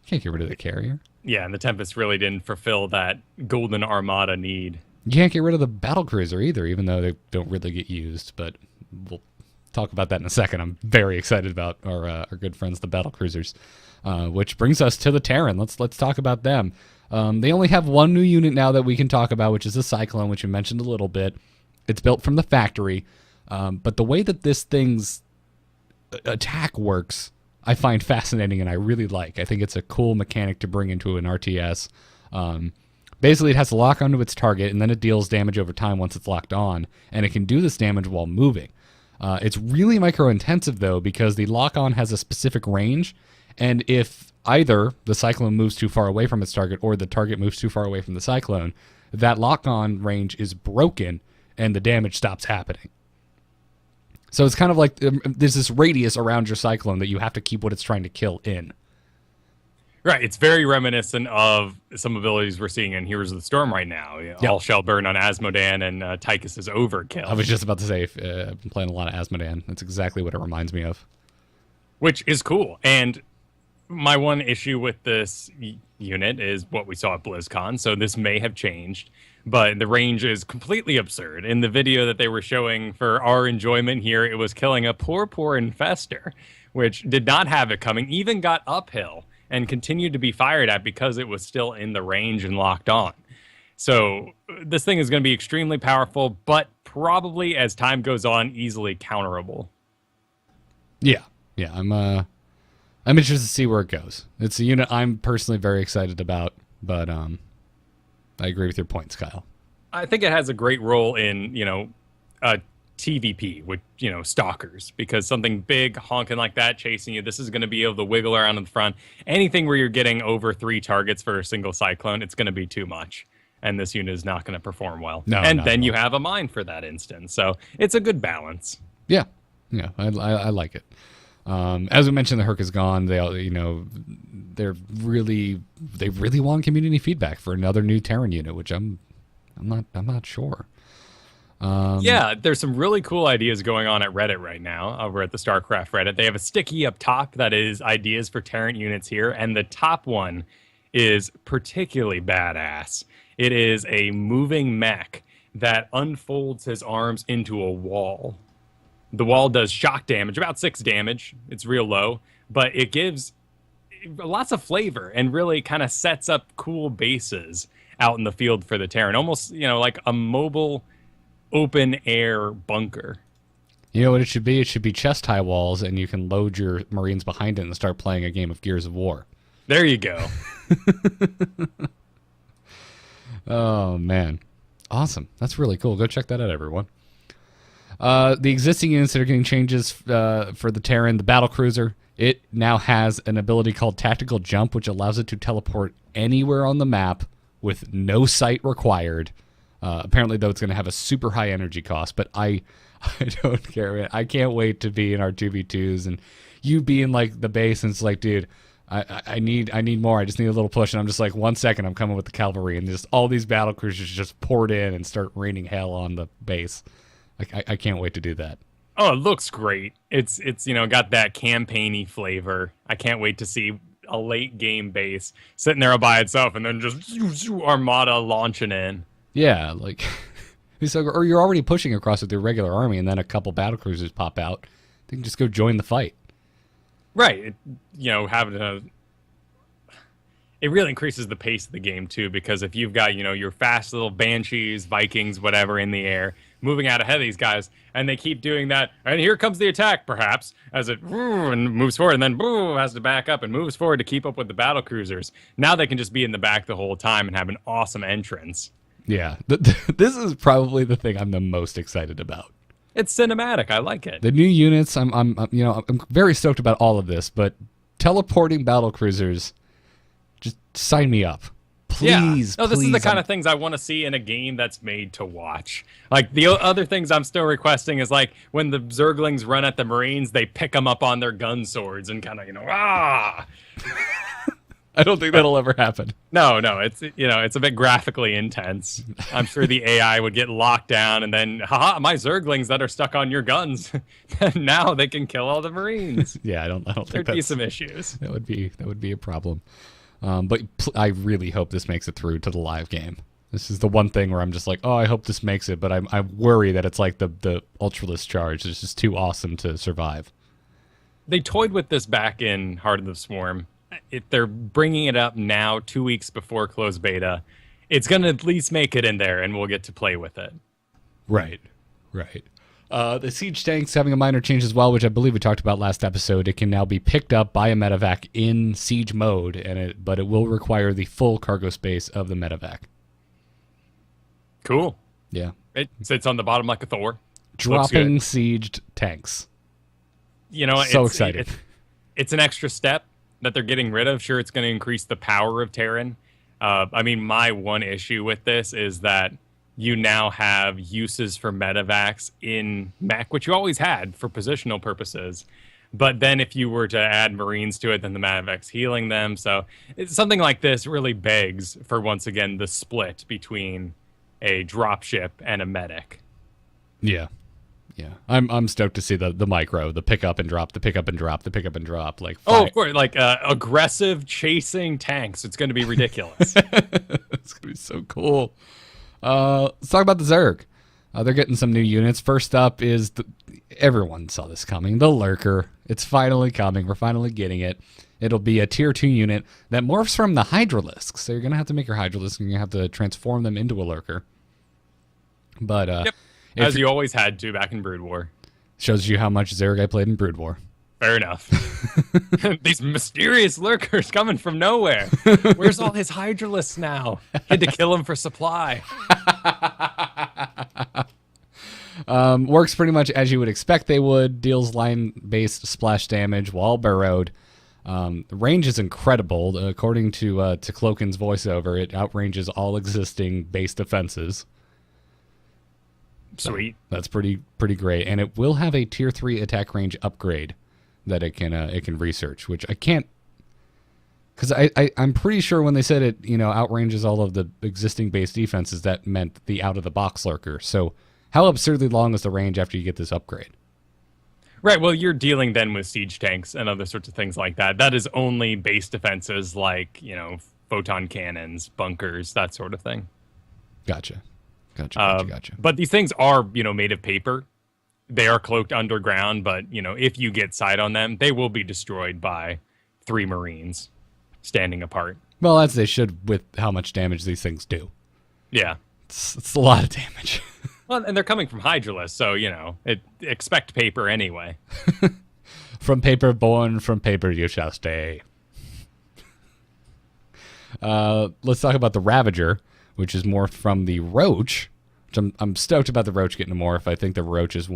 get rid of the carrier. Yeah, and the Tempest really didn't fulfill that Golden Armada need. You can't get rid of the battlecruiser either, even though they don't really get used. But we'll talk about that in a second. I'm very excited about our good friends, the battlecruisers, which brings us to the Terran. Let's talk about them. They only have one new unit now that we can talk about, which is the Cyclone, which you mentioned a little bit. It's built from the factory, but the way that this thing's attack works, I find fascinating and I really like. I think it's a cool mechanic to bring into an RTS. Basically, it has to lock onto its target, and then it deals damage over time once it's locked on, and it can do this damage while moving. It's really micro-intensive, though, because the lock-on has a specific range, and if either the Cyclone moves too far away from its target or the target moves too far away from the Cyclone, that lock-on range is broken, and the damage stops happening. So it's kind of like there's this radius around your Cyclone that you have to keep what it's trying to kill in. Right, it's very reminiscent of some abilities we're seeing in Heroes of the Storm right now. Yep. All shall burn on Asmodan and Tychus' Overkill. I was just about to say, I've been playing a lot of Asmodan. That's exactly what it reminds me of. Which is cool. And my one issue with this unit is what we saw at BlizzCon, so this may have changed, but the range is completely absurd. In the video that they were showing for our enjoyment here, it was killing a poor Infestor, which did not have it coming, even got uphill, and continued to be fired at because it was still in the range and locked on. So this thing is going to be extremely powerful, but probably as time goes on, easily counterable. Yeah. I'm interested to see where it goes. It's a unit I'm personally very excited about, but I agree with your points, Kyle. I think it has a great role in, TVP with, stalkers, because something big honking like that chasing you, this is going to be able to wiggle around in the front. Anything where you're getting over 3 targets for a single Cyclone, it's going to be too much. And this unit is not going to perform well. No, and then you have a mine for that instance. So it's a good balance. Yeah, I like it. As we mentioned, the Herc is gone. They really want community feedback for another new Terran unit, which I'm not sure. Yeah, there's some really cool ideas going on at Reddit right now, over at the StarCraft Reddit. They have a sticky up top that is ideas for Terran units here, and the top one is particularly badass. It is a moving mech that unfolds his arms into a wall. The wall does shock damage, about 6 damage. It's real low, but it gives lots of flavor and really kind of sets up cool bases out in the field for the Terran. Almost, like a mobile open air bunker. You know what it should be? It should be chest high walls, and you can load your Marines behind it and start playing a game of Gears of War. There you go. Oh, man. Awesome. That's really cool. Go check that out, everyone. The existing units that are getting changes for the Terran, the Battlecruiser, it now has an ability called Tactical Jump, which allows it to teleport anywhere on the map with no sight required. Apparently, though, it's going to have a super high energy cost, but I don't care, man. I can't wait to be in our 2v2s and you be in, like, the base, and it's like, dude, I need more. I just need a little push. And I'm just like, 1 second, I'm coming with the cavalry, and just all these battle cruisers just poured in and start raining hell on the base. I can't wait to do that. Oh, it looks great. It's got that campaigny flavor. I can't wait to see a late game base sitting there all by itself, and then just Armada launching in. Yeah, like, or you're already pushing across with your regular army, and then a couple battle cruisers pop out. They can just go join the fight. Right. It really increases the pace of the game too, because if you've got, your fast little Banshees, Vikings, whatever in the air, moving out ahead of these guys, and they keep doing that, and here comes the attack, perhaps, as it and moves forward, and then has to back up and moves forward to keep up with the battle cruisers. Now they can just be in the back the whole time and have an awesome entrance. Yeah, this is probably the thing I'm the most excited about. It's cinematic. I like it. The new units, I'm very stoked about all of this, but teleporting battle cruisers, just sign me up. Please, No, this please. is the kind of things I want to see in a game that's made to watch. Like, the other things I'm still requesting is, like, when the Zerglings run at the Marines, they pick them up on their gun swords and kind of, I don't think that'll ever happen. No, it's it's a bit graphically intense. I'm sure the AI would get locked down, and then, haha, my Zerglings that are stuck on your guns, now they can kill all the Marines. Yeah, I don't think There'd be some issues. That would be a problem. But I really hope this makes it through to the live game. This is the one thing where I'm just like, oh, I hope this makes it, but I worry that it's like the Ultralisk charge. It's just too awesome to survive. They toyed with this back in Heart of the Swarm. If they're bringing it up now, 2 weeks before closed beta, it's going to at least make it in there, and we'll get to play with it. Right. The siege tank's having a minor change as well, which I believe we talked about last episode. It can now be picked up by a medevac in siege mode, but it will require the full cargo space of the medevac. Cool. Yeah. It sits on the bottom like a Thor. Dropping sieged tanks. So excited. It's an extra step that they're getting rid of. Sure, it's going to increase the power of Terran. My one issue with this is that you now have uses for medevacs in mech, which you always had for positional purposes. But then if you were to add Marines to it, then the medevac's healing them. So something like this really begs for, once again, the split between a dropship and a medic. Yeah. I'm stoked to see the micro, the pick up and drop, the pick up and drop, the pick up and drop. Like, of course, like aggressive chasing tanks. It's going to be ridiculous. It's going to be so cool. Let's talk about the Zerg. They're getting some new units. First up is everyone saw this coming. The Lurker. It's finally coming. We're finally getting it. It'll be a tier 2 unit that morphs from the Hydralisks. So you're going to have to make your Hydralisk and you're going to have to transform them into a Lurker. But yep. As you always had to back in Brood War. Shows you how much Zerg I played in Brood War. Fair enough. These mysterious lurkers coming from nowhere. Where's all his Hydralisks now? Had to kill him for supply. Works pretty much as you would expect they would. Deals line-based splash damage while burrowed. The range is incredible. According to Cloakin's voiceover, it outranges all existing base defenses. Sweet. So that's pretty great. And it will have a tier 3 attack range upgrade that it can research, which I can't, because I'm pretty sure when they said it, outranges all of the existing base defenses, that meant the out of the box lurker. So how absurdly long is the range after you get this upgrade? Right. Well, you're dealing then with siege tanks and other sorts of things like that. That is only base defenses like photon cannons, bunkers, that sort of thing. Gotcha. But these things are made of paper. They are cloaked underground, but, if you get sight on them, they will be destroyed by 3 Marines standing apart. Well, as they should with how much damage these things do. Yeah. It's a lot of damage. Well, and they're coming from Hydralisk, so, expect paper anyway. From paper born, from paper you shall stay. Let's talk about the Ravager, which is morphed from the Roach. Which I'm stoked about the Roach getting a morph. I think the Roach is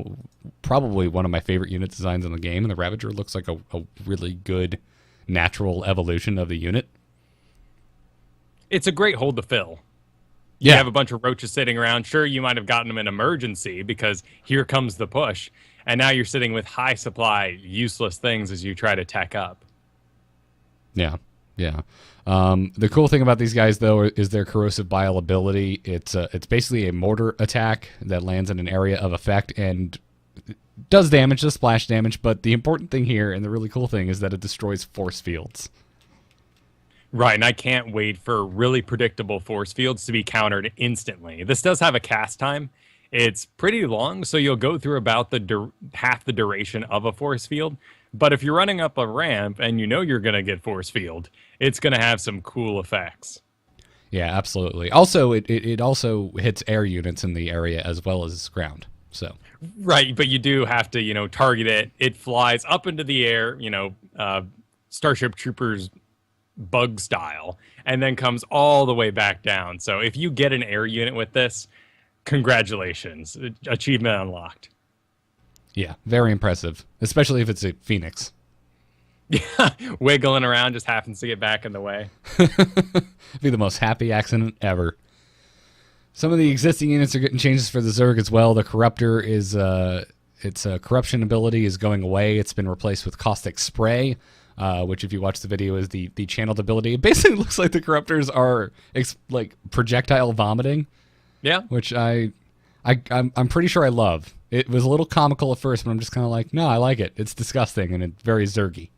probably one of my favorite unit designs in the game, and the Ravager looks like a really good natural evolution of the unit. It's a great hold to fill. Yeah. You have a bunch of Roaches sitting around. Sure, you might have gotten them in emergency because here comes the push, and now you're sitting with high supply, useless things as you try to tech up. Yeah, yeah. The cool thing about these guys, though, is their corrosive bile ability. It's basically a mortar attack that lands in an area of effect and does damage, does splash damage. But the important thing here, and the really cool thing, is that it destroys force fields. Right, and I can't wait for really predictable force fields to be countered instantly. This does have a cast time. It's pretty long, so you'll go through about half the duration of a force field. But if you're running up a ramp and you know you're going to get force field, it's going to have some cool effects. Yeah, absolutely. Also, it also hits air units in the area as well as ground. So right, but you do have to target it. It flies up into the air, Starship Troopers bug style, and then comes all the way back down. So if you get an air unit with this, congratulations, achievement unlocked. Yeah, very impressive, especially if it's a Phoenix. Yeah, wiggling around, just happens to get back in the way. Be the most happy accident ever. Some of the existing units are getting changes for the Zerg as well. The Corruptor is its corruption ability is going away. It's been replaced with Caustic Spray, which, if you watch the video, is the channeled ability. It basically looks like the Corruptors are like projectile vomiting. Yeah, which I'm pretty sure I love. It was a little comical at first, but I'm just kind of like, no, I like it. It's disgusting and it's very Zergy.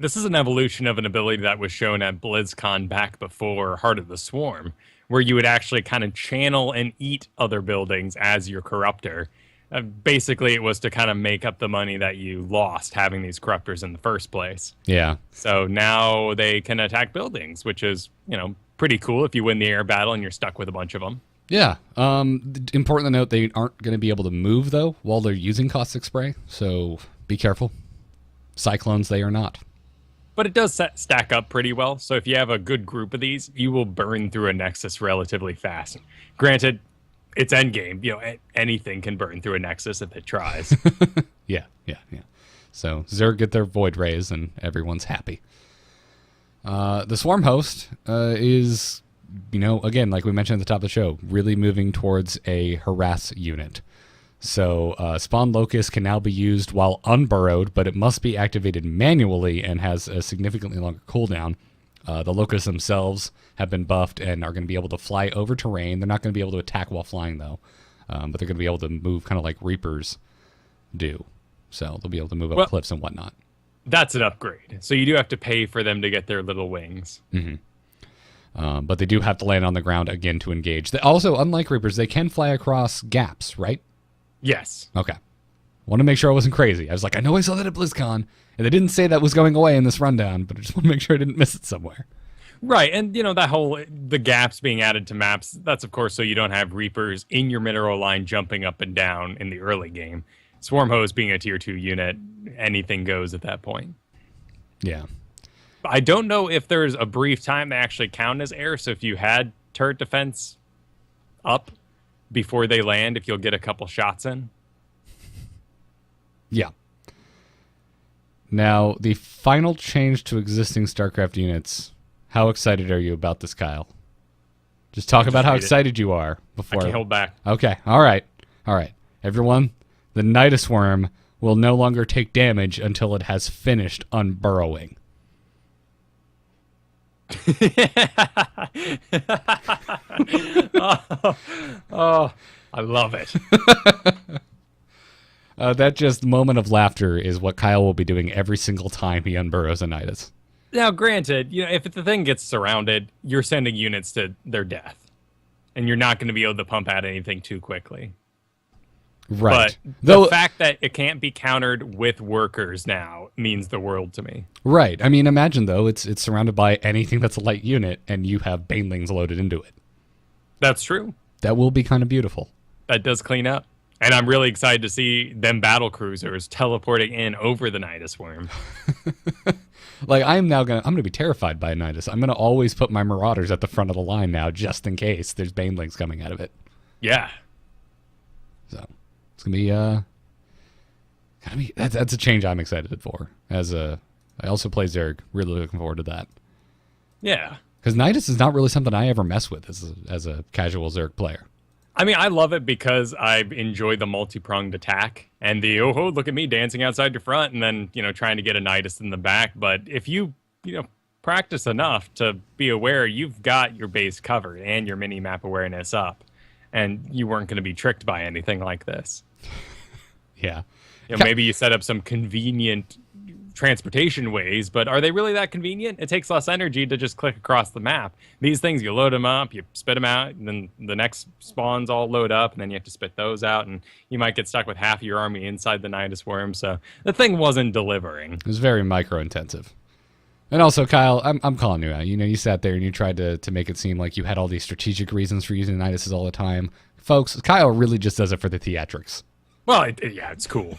This is an evolution of an ability that was shown at BlizzCon back before Heart of the Swarm, where you would actually kind of channel and eat other buildings as your Corruptor. Basically, it was to kind of make up the money that you lost having these Corruptors in the first place. Yeah. So now they can attack buildings, which is, pretty cool if you win the air battle and you're stuck with a bunch of them. Yeah. Important to note, they aren't going to be able to move, though, while they're using Caustic Spray. So be careful. Cyclones, they are not. But it does stack up pretty well. So if you have a good group of these, you will burn through a Nexus relatively fast. Granted, it's endgame. Anything can burn through a Nexus if it tries. Yeah. So Zerg get their Void Rays, and everyone's happy. The Swarm Host is... again, like we mentioned at the top of the show, really moving towards a harass unit. So Spawn Locust can now be used while unburrowed, but it must be activated manually and has a significantly longer cooldown. The Locusts themselves have been buffed and are going to be able to fly over terrain. They're not going to be able to attack while flying, though, but they're going to be able to move kind of like Reapers do. So they'll be able to move up cliffs and whatnot. That's an upgrade. So you do have to pay for them to get their little wings. Mm-hmm. But they do have to land on the ground again to engage. Also, unlike Reapers, they can fly across gaps, right? Yes. Okay. Want to make sure I wasn't crazy. I was like, I know I saw that at BlizzCon, and they didn't say that was going away in this rundown, but I just want to make sure I didn't miss it somewhere. Right, and that whole, the gaps being added to maps, that's of course so you don't have Reapers in your mineral line jumping up and down in the early game. Swarm Hose being a tier 2 unit, anything goes at that point. Yeah. I don't know if there's a brief time they actually count as air, so if you had turret defense up before they land, if you'll get a couple shots in. Yeah. Now, the final change to existing StarCraft units. How excited are you about this, Kyle? Just talk about how excited you are before. I can't hold back. Okay. All right. Everyone, the Nidus Worm will no longer take damage until it has finished unburrowing. Oh, I love it. That just moment of laughter is what Kyle will be doing every single time he unburrows a Nidus. Now, granted, if the thing gets surrounded, you're sending units to their death, and you're not going to be able to pump out anything too quickly. Right. But the fact that it can't be countered with workers now means the world to me. Right. I mean, imagine, though, it's surrounded by anything that's a light unit, and you have Banelings loaded into it. That's true. That will be kind of beautiful. That does clean up. And I'm really excited to see them battle cruisers teleporting in over the Nidus Worm. Like, I'm gonna be terrified by a Nidus. I'm gonna always put my Marauders at the front of the line now, just in case there's Banelings coming out of it. Yeah. So it's gonna be that's a change I'm excited for. I also play Zerg, really looking forward to that. Yeah. Because Nidus is not really something I ever mess with as a casual Zerg player. I mean, I love it because I enjoy the multi-pronged attack and the, oh, look at me dancing outside your front and then, trying to get a Nidus in the back. But if you, practice enough to be aware you've got your base covered and your mini-map awareness up, and you weren't going to be tricked by anything like this. Yeah. Maybe you set up some convenient transportation ways, but are they really that convenient? It takes less energy to just click across the map. These things, you load them up, you spit them out, and then the next spawns all load up, and then you have to spit those out, and you might get stuck with half of your army inside the Nidus worm. So the thing wasn't delivering. It was very micro-intensive. And also, Kyle, I'm calling you out. You sat there and you tried to make it seem like you had all these strategic reasons for using Niduses all the time. Folks, Kyle really just does it for the theatrics. Well, it's cool.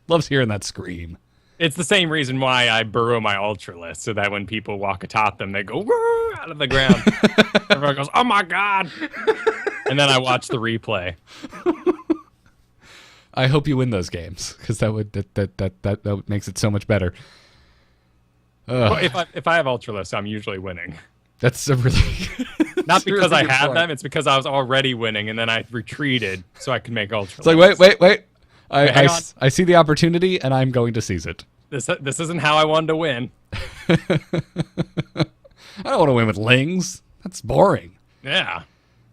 Loves hearing that scream. It's the same reason why I burrow my Ultralisk, so that when people walk atop them, they go "Woo!" out of the ground. Everyone goes, "Oh my god!" And then I watch the replay. I hope you win those games, because that makes it so much better. Well, if I have Ultralisk, I'm usually winning. That's a really not because really I have point. them. It's because I was already winning, and then I retreated so I could make Ultralisk. It's like wait. Hang on. I see the opportunity, and I'm going to seize it. This isn't how I wanted to win. I don't want to win with Lings. That's boring. Yeah. I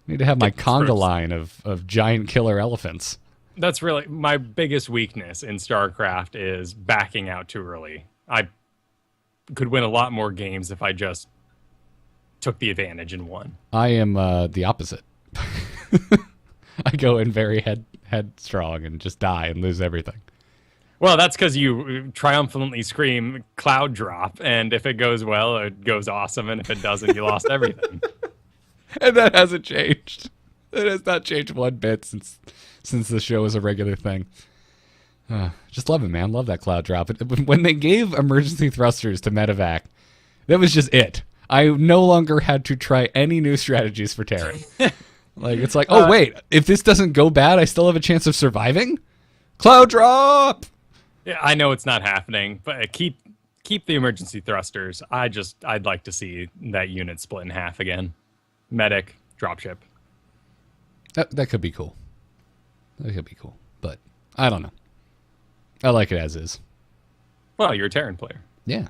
need to have my conga first. line of giant killer elephants. That's really my biggest weakness in StarCraft is backing out too early. I could win a lot more games if I just took the advantage and won. I am the opposite. I go in very headstrong and just die and lose everything. Well, that's because you triumphantly scream cloud drop, and if it goes well, it goes awesome, and if it doesn't, you lost everything. And that hasn't changed. It has not changed one bit since the show was a regular thing. Just love it, man. Love that cloud drop. When they gave emergency thrusters to medevac, that was just it. I no longer had to try any new strategies for Terran. Like, it's like, oh, wait, if this doesn't go bad, I still have a chance of surviving? Cloud drop! Yeah, I know it's not happening, but keep the emergency thrusters. I'd like to see that unit split in half again. Medic, dropship. That could be cool. That could be cool, but I don't know. I like it as is. Well, you're a Terran player. Yeah.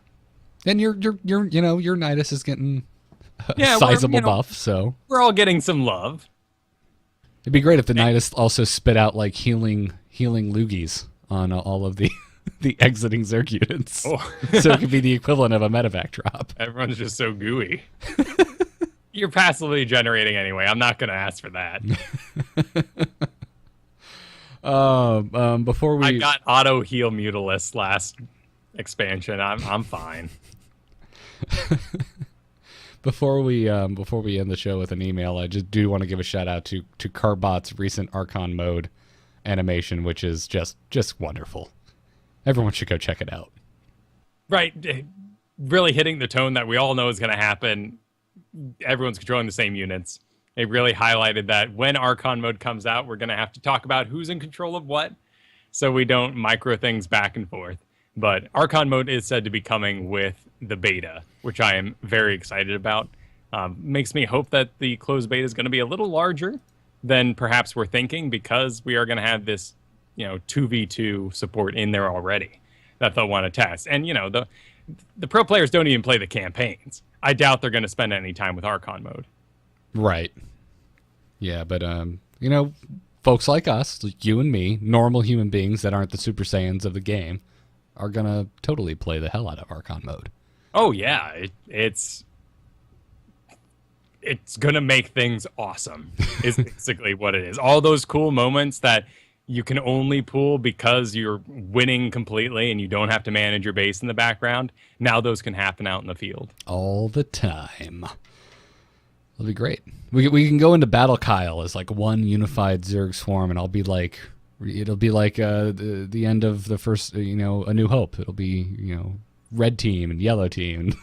And your Nidus is getting a Yeah, sizable buff, so We're all getting some love. it'd be great if the Nidus also spit out like healing loogies on all of the exiting Zerg units. Oh. So it could be the equivalent of a medevac drop. Everyone's just so gooey. You're passively generating anyway. I'm not going to ask for that. Before we I got auto heal Mutalisk last expansion. I'm fine. Before we end the show with an email, I just do want to give a shout out to Carbot's recent Archon mode animation, which is just wonderful. Everyone should go check it out. Right. Really hitting the tone that we all know is going to happen. Everyone's controlling the same units. It really highlighted that when Archon mode comes out, we're going to have to talk about who's in control of what, so we don't micro things back and forth. But Archon mode is said to be coming with the beta, which I am very excited about. Makes me hope that the closed beta is going to be a little larger than perhaps we're thinking, because we are going to have this, 2v2 support in there already that they'll want to test. And, the pro players don't even play the campaigns. I doubt they're going to spend any time with Archon mode. Right. Yeah, but folks like us, like you and me, normal human beings that aren't the Super Saiyans of the game, are gonna totally play the hell out of Archon mode. Oh yeah, it's gonna make things awesome. Is basically what it is. All those cool moments that you can only pull because you're winning completely and you don't have to manage your base in the background. Now those can happen out in the field all the time. It'll be great. We can go into Battle Kyle as like one unified Zerg swarm, and it'll be like the end of the first, A New Hope. It'll be, red team and yellow team.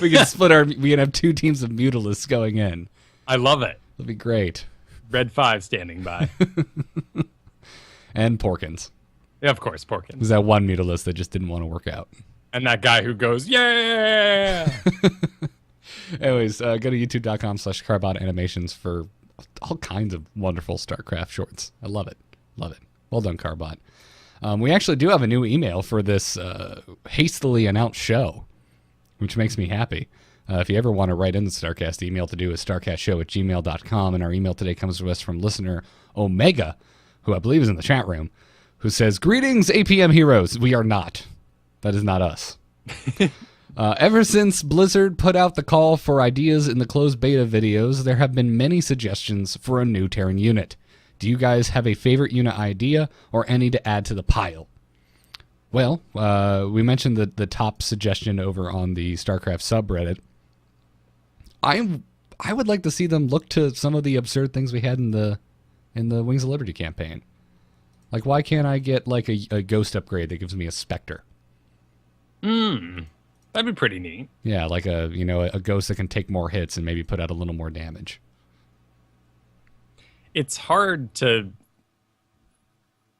We can have two teams of Mutalisks going in. I love it. It'll be great. Red 5 standing by. And Porkins. Yeah, of course, Porkins. There's that one Mutalist that just didn't want to work out. And that guy who goes, yeah! Anyways, go to youtube.com/Carbot Animations for all kinds of wonderful StarCraft shorts. I love it. Love it. Well done, Carbot. We actually do have a new email for this hastily announced show. which makes me happy. If you ever want to write in the StarCast, the email to do is starcastshow@gmail.com. And our email today comes to us from listener Omega, who I believe is in the chat room, who says, "Greetings, APM heroes." We are not. That is not us. Ever since Blizzard put out the call for ideas in the closed beta videos, there have been many suggestions for a new Terran unit. Do you guys have a favorite unit idea or any to add to the pile? Well, we mentioned the top suggestion over on the StarCraft subreddit. I would like to see them look to some of the absurd things we had in the Wings of Liberty campaign. Like, why can't I get like a ghost upgrade that gives me a Spectre? That'd be pretty neat. Yeah, like a ghost that can take more hits and maybe put out a little more damage. It's hard to...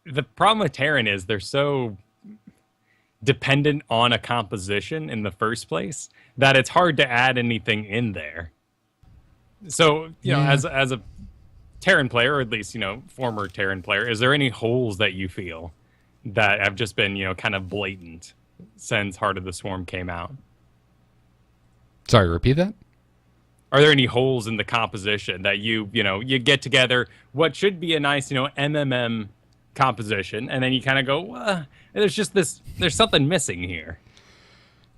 The problem with Terran is they're so dependent on a composition in the first place that it's hard to add anything in there. So, you know, as a Terran player, or at least, former Terran player, is there any holes that you feel that have just been, kind of blatant since Heart of the Swarm came out? Sorry, repeat that? Are there any holes in the composition that you get together what should be a nice, MMM composition, and then you kind of go, there's something missing here?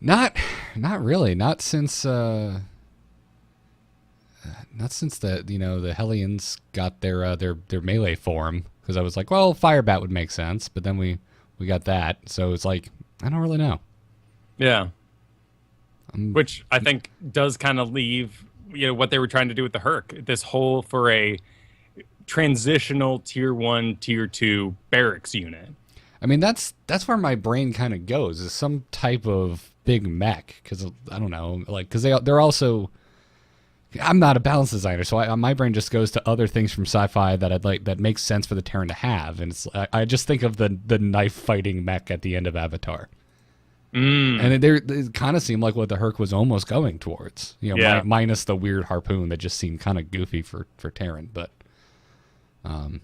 Not really. Not since the Hellions got their melee form, because I was like, well, Firebat would make sense, but then we got that, so it's like, I don't really know. Yeah. Which I think does kind of leave, what they were trying to do with the Herc, this hole for a transitional tier 1, tier 2 barracks unit. I mean, that's where my brain kind of goes, is some type of big mech, because I don't know, like, because they're also, I'm not a balance designer, so my brain just goes to other things from sci-fi that I'd like, that makes sense for the Terran to have, and I just think of the knife fighting mech at the end of Avatar. And it kind of seemed like what the Herc was almost going towards, minus the weird harpoon that just seemed kind of goofy for Terran. But I'm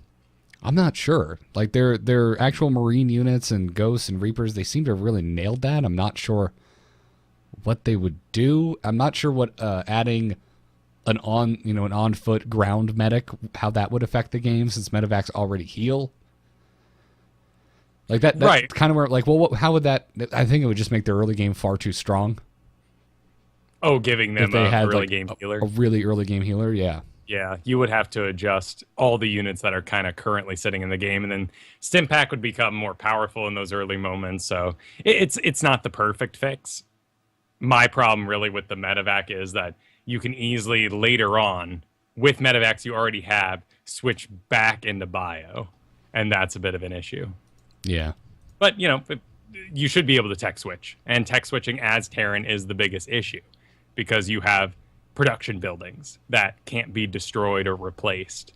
not sure. Like their actual Marine units and Ghosts and Reapers, they seem to have really nailed that. I'm not sure what they would do. I'm not sure what adding an on foot ground medic, how that would affect the game, since medevacs already heal. Like that's right. Kind of where, like, well, how would that? I think it would just make their early game far too strong. Oh, giving them a early game healer, a really early game healer, yeah. Yeah, you would have to adjust all the units that are kind of currently sitting in the game, and then Stimpack would become more powerful in those early moments. So it's not the perfect fix. My problem really with the medevac is that you can easily later on, with medevacs you already have, switch back into bio, and that's a bit of an issue. Yeah. But, you should be able to tech switch. And tech switching as Terran is the biggest issue, because you have production buildings that can't be destroyed or replaced.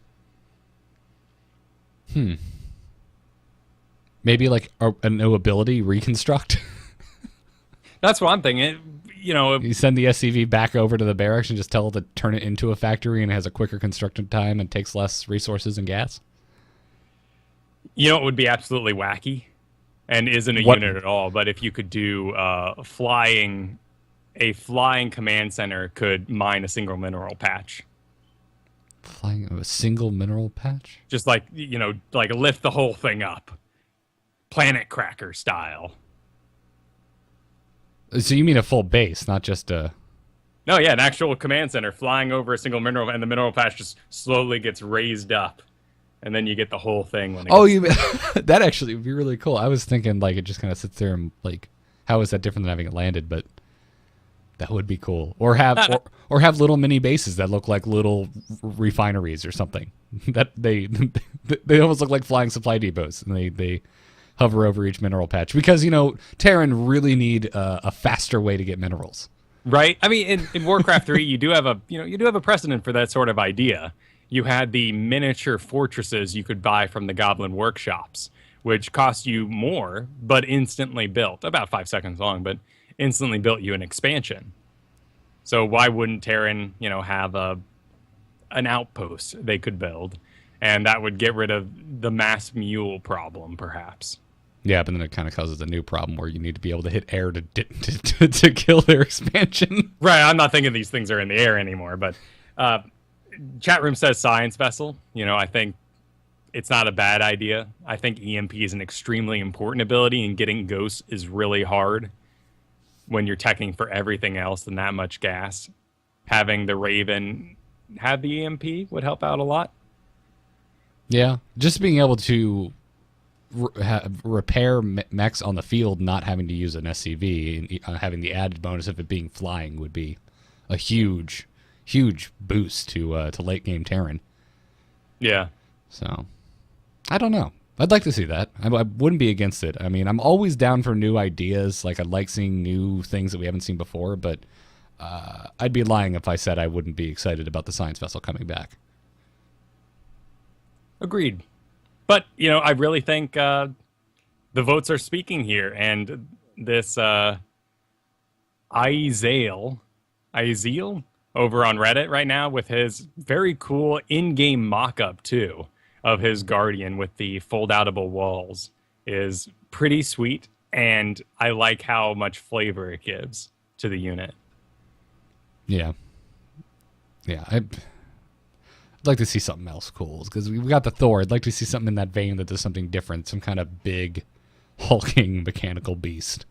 Maybe like a no ability reconstruct? That's what I'm thinking. You send the SCV back over to the barracks and just tell it to turn it into a factory, and it has a quicker construction time and takes less resources and gas? It would be absolutely wacky and isn't a unit at all. But if you could do a flying command center could mine a single mineral patch. Flying a single mineral patch? Just like lift the whole thing up. Planet Cracker style. So you mean a full base, not just a... No, yeah, an actual command center flying over a single mineral, and the mineral patch just slowly gets raised up. And then you get the whole thing. That actually would be really cool. I was thinking like it just kind of sits there and like, how is that different than having it landed? But that would be cool. Or have or have little mini bases that look like little refineries or something. That they almost look like flying supply depots, and they hover over each mineral patch, because Terran really need a faster way to get minerals. Right. I mean, in Warcraft 3, you do have a precedent for that sort of idea. You had the miniature fortresses you could buy from the Goblin workshops, which cost you more, but instantly built, about 5 seconds long, but instantly built you an expansion. So why wouldn't Terran, have an outpost they could build, and that would get rid of the mass mule problem, perhaps. Yeah, but then it kind of causes a new problem where you need to be able to hit air to kill their expansion. Right, I'm not thinking these things are in the air anymore, but chat room says science vessel. I think it's not a bad idea. I think EMP is an extremely important ability, and getting ghosts is really hard when you're teching for everything else and that much gas. Having the Raven have the EMP would help out a lot. Yeah, just being able to repair mechs on the field, not having to use an SCV, and having the added bonus of it being flying would be a huge boost to late game Terran. Yeah. So, I don't know. I'd like to see that. I wouldn't be against it. I mean, I'm always down for new ideas. Like, I like seeing new things that we haven't seen before, but I'd be lying if I said I wouldn't be excited about the science vessel coming back. Agreed. But, I really think the votes are speaking here, and this Izael over on Reddit right now with his very cool in-game mock-up, too, of his Guardian with the fold-outable walls is pretty sweet, and I like how much flavor it gives to the unit. Yeah. Yeah, I'd like to see something else cool, because we got the Thor. I'd like to see something in that vein that does something different, some kind of big, hulking mechanical beast.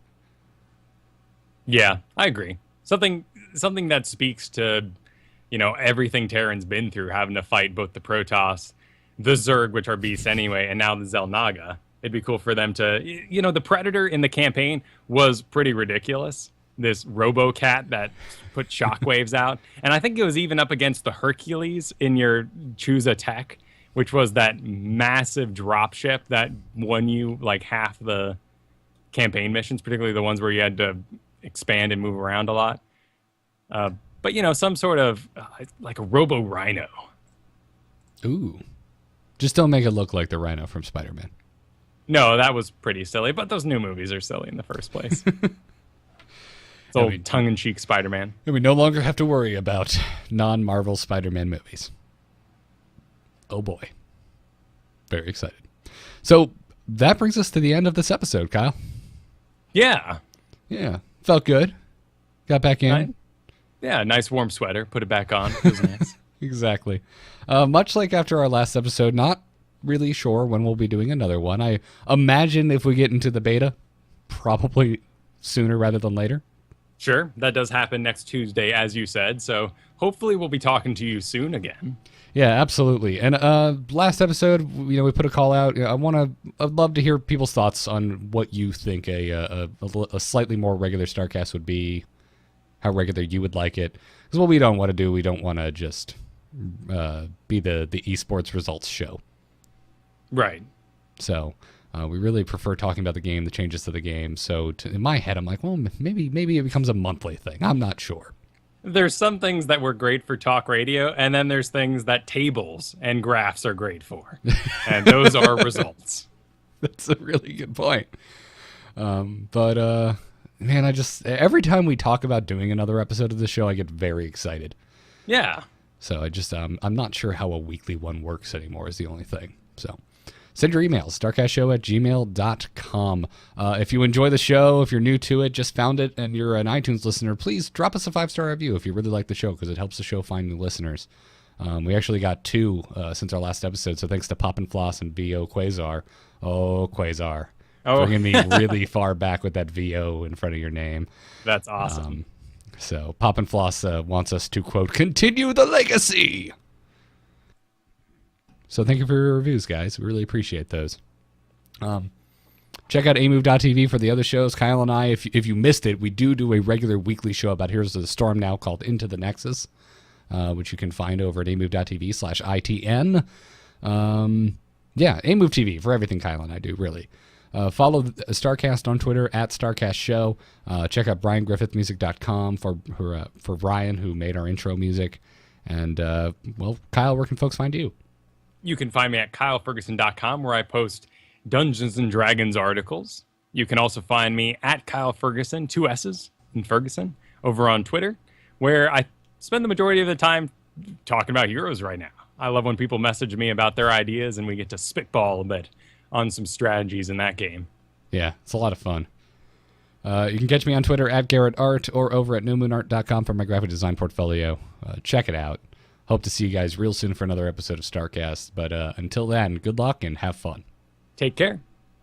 Yeah, I agree. Something that speaks to, everything Terran's been through, having to fight both the Protoss, the Zerg, which are beasts anyway, and now the Xel'Naga. It'd be cool for them to, the Predator in the campaign was pretty ridiculous. This Robo-Cat that put shockwaves out. And I think it was even up against the Hercules in your Choose a Tech, which was that massive dropship that won you like half the campaign missions, particularly the ones where you had to expand and move around a lot. But, some sort of like a Robo-Rhino. Ooh. Just don't make it look like the Rhino from Spider-Man. No, that was pretty silly, but those new movies are silly in the first place. It's old tongue-in-cheek Spider-Man. And we no longer have to worry about non-Marvel Spider-Man movies. Oh boy. Very excited. So that brings us to the end of this episode, Kyle. Yeah. Yeah. Felt good. Got back in. Nice warm sweater. Put it back on. It was nice. Exactly. Much like after our last episode, not really sure when we'll be doing another one. I imagine if we get into the beta, probably sooner rather than later. Sure, that does happen next Tuesday, as you said. So hopefully we'll be talking to you soon again. Yeah, absolutely. And last episode, we put a call out. I'd love to hear people's thoughts on what you think a slightly more regular StarCast would be, how regular you would like it. Because what we don't want to do, we don't want to just be the esports results show. Right. So we really prefer talking about the game, the changes to the game. So in my head, I'm like, well, maybe it becomes a monthly thing. I'm not sure. There's some things that were great for talk radio, and then there's things that tables and graphs are great for. And those are results. That's a really good point. But man, every time we talk about doing another episode of the show, I get very excited. Yeah. So I'm not sure how a weekly one works anymore is the only thing. So send your emails, starcastshow@gmail.com. If you enjoy the show, if you're new to it, just found it, and you're an iTunes listener, please drop us a 5-star review if you really like the show, because it helps the show find new listeners. We actually got 2 since our last episode, so thanks to Poppin' Floss and VO Quasar. Oh, Quasar. Oh. Bringing me really far back with that VO in front of your name. That's awesome. So Poppin' Floss wants us to, quote, continue the legacy. So thank you for your reviews, guys. We really appreciate those. Check out amove.tv for the other shows. Kyle and I, if you missed it, we do a regular weekly show about Heroes of the Storm now called Into the Nexus, which you can find over at amove.tv/ITN. Yeah, amove TV for everything Kyle and I do, really. Follow StarCast on Twitter at StarCast Show. Check out BrianGriffithMusic.com for Brian, who made our intro music. And, Kyle, where can folks find you? You can find me at KyleFerguson.com, where I post Dungeons & Dragons articles. You can also find me at Kyle Ferguson, 2 S's in Ferguson, over on Twitter, where I spend the majority of the time talking about Heroes right now. I love when people message me about their ideas and we get to spitball a bit on some strategies in that game. Yeah, it's a lot of fun. You can catch me on Twitter at GarrettArt or over at nomoonart.com for my graphic design portfolio. Check it out. Hope to see you guys real soon for another episode of StarCast. But until then, good luck and have fun. Take care.